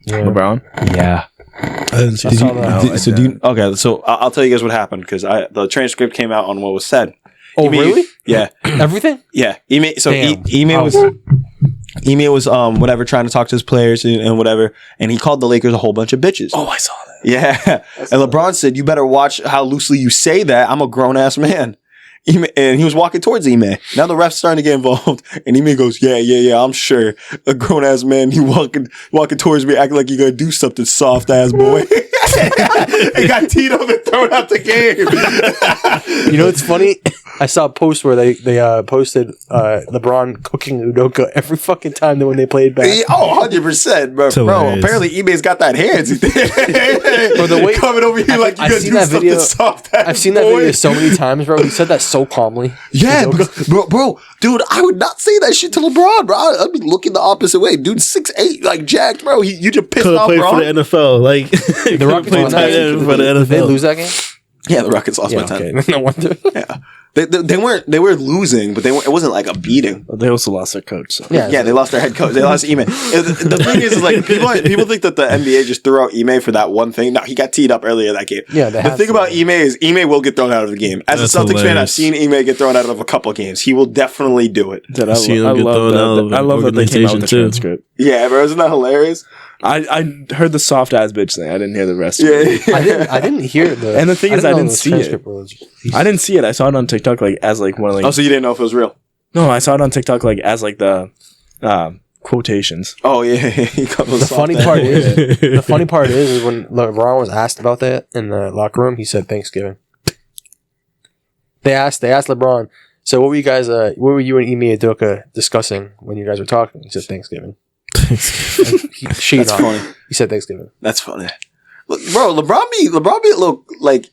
LeBron. Yeah. I didn't see saw that. Okay, so I'll tell you guys what happened because the transcript came out on what was said. Oh, really? Yeah, Everything? yeah. Ime Damn. was whatever trying to talk to his players and whatever, and he called the Lakers a whole bunch of bitches. Oh, I saw that. Yeah, and LeBron said, "You better watch how loosely you say that. I'm a grown ass man." And he was walking towards Ime. Now the ref's starting to get involved, and Ime goes, "Yeah, I'm sure a grown ass man. You walking towards me, acting like you're gonna do something, soft ass boy." He got teed up and thrown out the game. You know what's funny? I saw a post where they posted LeBron cooking Udoka every fucking time that when they played back. Yeah, 100%, bro. Apparently Ime's got that hands. Bro, the way coming over here like you gonna do something soft ass I've seen that video so many times, bro. He said that so calmly. Yeah, bro, dude, I would not say that shit to LeBron, bro. I'd be looking the opposite way. Dude, 6'8", like jacked, bro. You just pissed Could have off, played bro. for the NFL. Like The Rockets played won tight that. end for the Did they NFL. lose that game? Yeah, the Rockets lost by 10. Okay. No wonder. Yeah, they were losing, but it wasn't like a beating. They also lost their coach. So. Yeah, they lost their head coach. They lost Ime. The thing is like people think that the NBA just threw out Ime for that one thing. No, he got teed up earlier that game. Yeah, the thing about Ime is Ime will get thrown out of the game. As That's a Celtics fan, I've hilarious. seen Ime get thrown out of a couple games. He will definitely do it. Dude, I Seen him get thrown out of I love that they came out with the organization, too. transcript. Yeah, bro, isn't that hilarious? I heard the soft ass bitch thing. I didn't hear the rest. Of Yeah, it. I didn't hear the. And the thing is, I know didn't the see transcript it. was- I didn't see it. I saw it on TikTok like as like one of like. Oh, so you didn't know if it was real? No, I saw it on TikTok like as like the quotations. Oh yeah, he got those The soft funny ass- part is when LeBron was asked about that in the locker room, he said Thanksgiving. They asked LeBron. So what were you guys? What were you and Emi Udoka discussing when you guys were talking? He said Thanksgiving. That's funny. He said Thanksgiving. That's funny. Look, bro, LeBron be a little like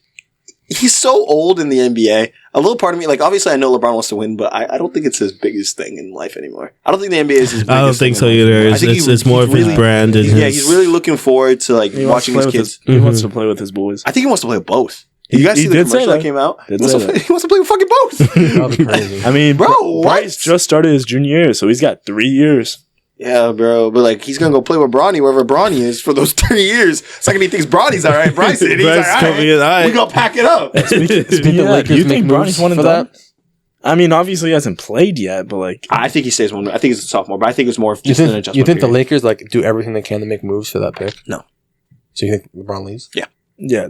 he's so old in the NBA. A little part of me, like obviously I know LeBron wants to win, but I don't think it's his biggest thing in life anymore. I don't think the NBA is his biggest I don't think so thing either. I think It's more of his brand. And he's really looking forward to like watching his kids. He wants to play with his boys. I think he wants to play with both. You guys see the commercial that came out? He wants to play with fucking both. That'd be crazy. I mean, bro, Bryce just started his junior year, so he's got 3 years. Yeah, bro, but like he's gonna go play with Bronny wherever Bronny is for those 3 years. Second he thinks Bronny's all right, Bryce is. He's like, all right, we gonna pack it up. Do you think Bronny's one for that? I mean, obviously he hasn't played yet, but like I think he stays one. I think he's a sophomore, but I think it's more of just an adjustment. You think the Lakers like do everything they can to make moves for that pick? No. So you think LeBron leaves? Yeah. Yeah.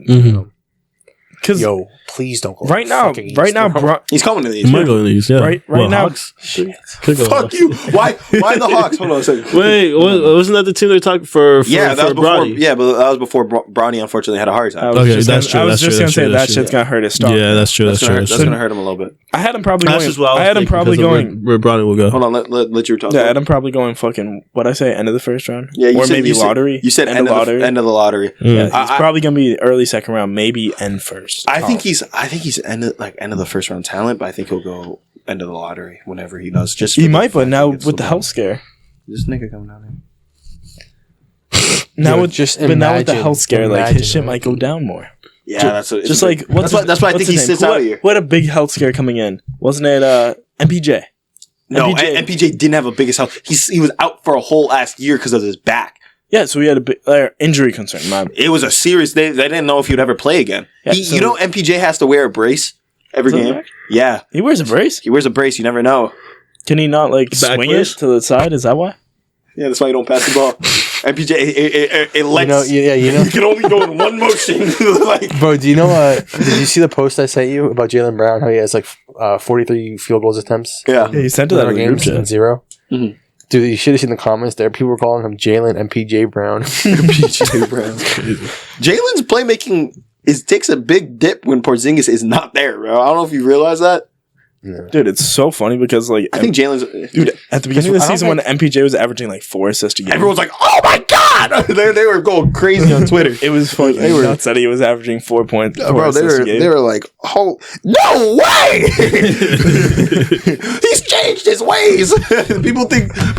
Because please don't go. Right now, he's coming to these. He might go to these, yeah. Right now. Hawks? Fuck you. Why the Hawks? Hold on a second. Wait, wasn't that the team they talked for that was before. Bronny? Yeah, but that was before Bronny unfortunately had a heart attack. Okay, that's true. I was just gonna say that shit's gonna hurt his stock. Yeah, that's true. That's gonna hurt him a little bit. I had him probably That's going. just what I had him probably going. Where Bronny will go. Hold on, let you talk. Yeah, I had him probably going fucking. What I say? End of the first round. Yeah, or maybe lottery. You said end of lottery. End of the lottery. Yeah, he's probably gonna be early second round, maybe end first. I think he's end of the first round talent, but I think he'll go end of the lottery whenever he does. Just he might, but now with the health scare. This nigga coming down here. Now with the health scare, like his shit might go down more. Yeah, that's why I think he sits out here. What a big health scare coming in, wasn't it? MPJ. No, MPJ didn't have a biggest health. He was out for a whole last year because of his back. Yeah, so he had a big injury concern. It was a serious. They didn't know if he'd ever play again. Yeah, you know, MPJ has to wear a brace every game. Yeah, he wears a brace. He wears a brace. You never know. Can he not like swing it to the side? Is that why? Yeah, that's why you don't pass the ball. MPJ, it lets. You can only go in one motion. Bro, do you know? Did you see the post I sent you about Jaylen Brown? How he has like 43 field goals attempps. Yeah, he sent to that games and 0. Mm-hmm. Dude, you should have seen the comments there. People were calling him Jalen MPJ Brown. MPJ Brown. Jalen's playmaking takes a big dip when Porzingis is not there, bro. I don't know if you realize that. Yeah. Dude, it's so funny because like I think Jalen's at the beginning of the season when MPJ was averaging like 4 assists a game. Everyone's like, "Oh my god!" they were going crazy on Twitter. It was funny. They were nuts that he was averaging 4 points. Bro, they were like, "Oh no way! He's changed his ways." People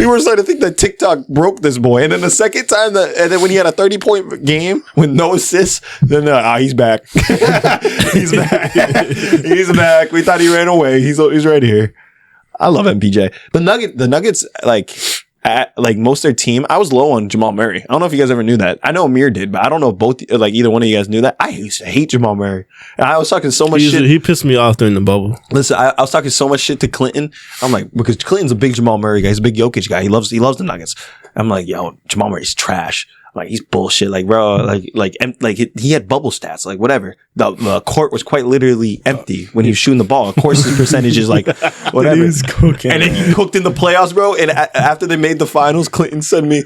were starting to think that TikTok broke this boy, and then the second time and then when he had a 30-point game with no assists, then he's back. He's back. He's back. We thought he ran away. He's right here. I love MPJ. The Nuggets, like most of their team, I was low on Jamal Murray. I don't know if you guys ever knew that. I know Amir did, but I don't know if either one of you guys knew that. I used to hate Jamal Murray. And I was talking so much shit. He pissed me off during the bubble. Listen, I was talking so much shit to Clinton. I'm like, because Clinton's a big Jamal Murray guy. He's a big Jokic guy. He loves the Nuggets. I'm like, yo, Jamal Murray's trash. Like, he's bullshit. Like, bro, he had bubble stats. Like, whatever. The court was quite literally empty when he was shooting the ball. Of course, his percentage is like, whatever. He was cooking. And then he cooked in the playoffs, bro. And after they made the finals, Clinton sent me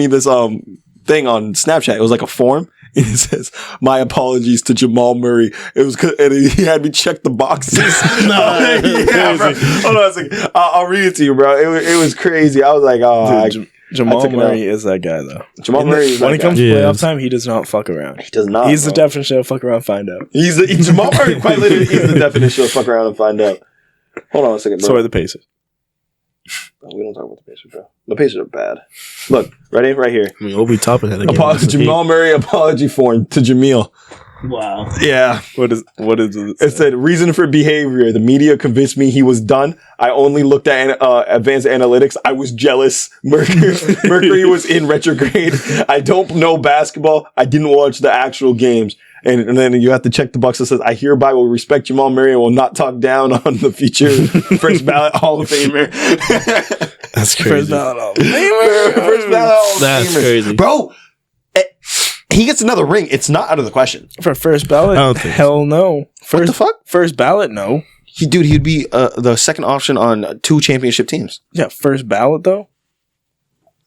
this thing on Snapchat. It was like a form. It says, "My apologies to Jamal Murray." It was, and he had me check the boxes. Yeah, bro. Hold on a second. I'll read it to you, bro. It was crazy. I was like, oh, dude, Jamal Murray is that guy, though. Jamal Murray, when it comes to playoff time, he does not fuck around. He does not. He's the definition of fuck around, find out. Jamal Murray quite literally is the definition of fuck around and find out. Hold on a second, bro. So are the Pacers. We don't talk about the Pacers, bro. The Pacers are bad. Look, ready? Right here. I mean, Obi Toppin had again. Jamal Murray apology form to Jamil. Wow. Yeah. What is it? It said, reason for behavior. The media convinced me he was done. I only looked at advanced analytics. I was jealous. Mercury was in retrograde. I don't know basketball. I didn't watch the actual games. And then you have to check the box that says, I hereby will respect Jamal Murray and will not talk down on the future first ballot Hall of Famer. That's crazy. First ballot Hall of Famer. First ballot Hall of Famer. That's crazy. Bro, he gets another ring. It's not out of the question. For first ballot? Hell no. What the fuck? First ballot? No. He'd be the second option on 2 championship teams. Yeah, first ballot though?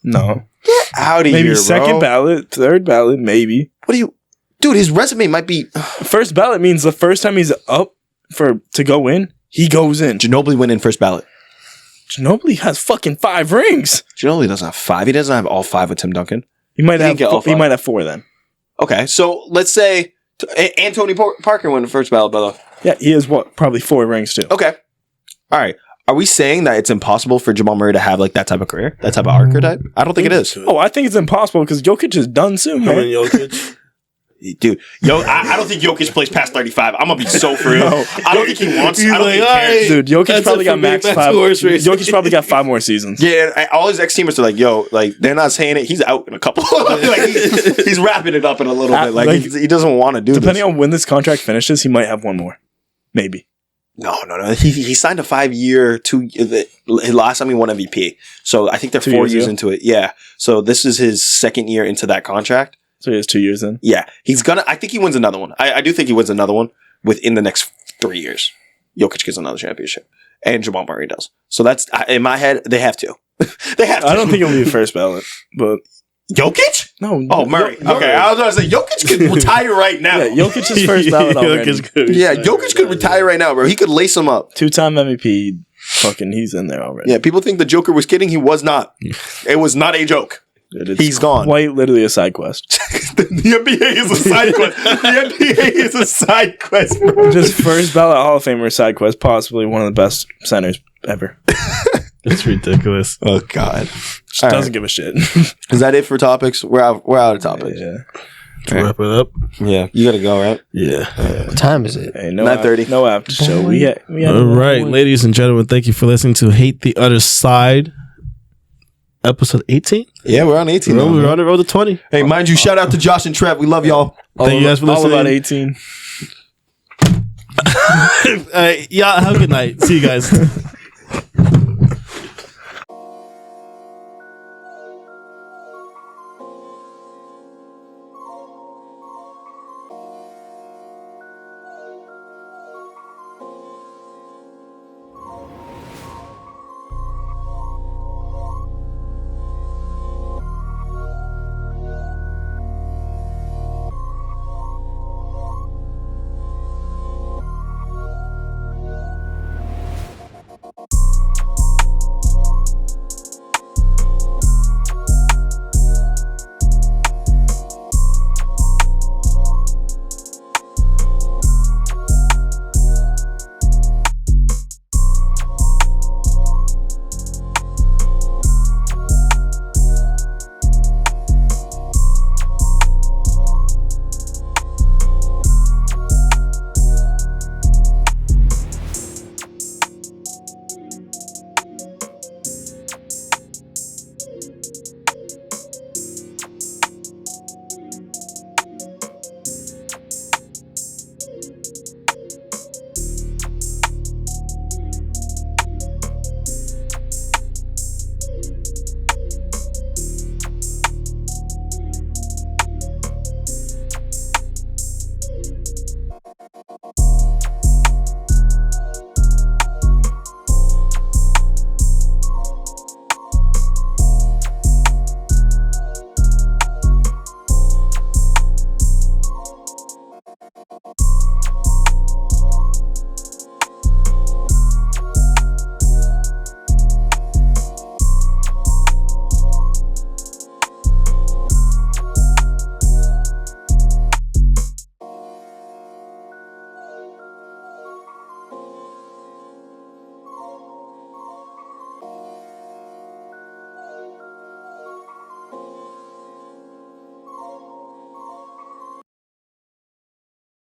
No. Get out of here, Maybe second ballot, third ballot, maybe. What do you... Dude, his resume might be... First ballot means the first time he's up to go in, he goes in. Ginobili went in first ballot. Ginobili has fucking 5 rings. Ginobili doesn't have 5. He doesn't have all 5 with Tim Duncan. He might didn't have. get all He 5. might have 4 then. Okay, so let's say Tony Parker went in first ballot, by the way. Yeah, he has probably 4 rings too. Okay. All right. Are we saying that it's impossible for Jamal Murray to have like that type of career? That type of archetype? I don't think it is. Oh, I think it's impossible because Jokic is done soon, man. Jokic. Dude, I don't think Jokic plays past 35. I'm gonna be so for real. I don't think he wants. I don't think he cares. Dude, Jokic That's probably it got for me. max Back 5. to horse racing. Jokic probably got 5 more seasons. Yeah, and all his ex-teammates are like, yo, like they're not saying it. He's out in a couple. Like he's wrapping it up in a little bit. Like he doesn't want to do. Depending on when this contract finishes, he might have 1 more, maybe. No. He signed a 5-year, his last time he won MVP. So I think they're 4 years into it. Yeah. So this is his 2nd year into that contract. So he has 2 years in. Yeah. I think he wins another one. I do think he wins another one within the next 3 years. Jokic gets another championship. And Jamal Murray does. So that's, in my head, they have to. They have to. I don't think he'll be first ballot, but Jokic? no. Oh, Murray. Okay, I was going to say Jokic could retire right now. Yeah, Jokic is first ballot already. Jokic could retire right now, bro. He could lace him up. 2-time MVP. Fucking, he's in there already. Yeah, people think the Joker was kidding. He was not. It was not a joke. Dude, He's gone. Quite literally a side quest. The NBA is a side quest. The NBA is a side quest, bro. Just first ballot Hall of Famer side quest, possibly one of the best centers ever. It's ridiculous. Oh God. Just doesn't give a shit. Is that it for topics? We're out of topics. Yeah. To wrap it up. Yeah. You gotta go, right? Yeah. What time is it? Hey, no 9:30. No after show. We had All right, ladies and gentlemen, thank you for listening to Hate the Other Side, episode 18. Yeah, we're on 18. We're on the road to 20. Hey, mind you, shout out to Josh and Trev. We love y'all. Thank you guys for all listening. about 18. Yeah, have a good night. See you guys.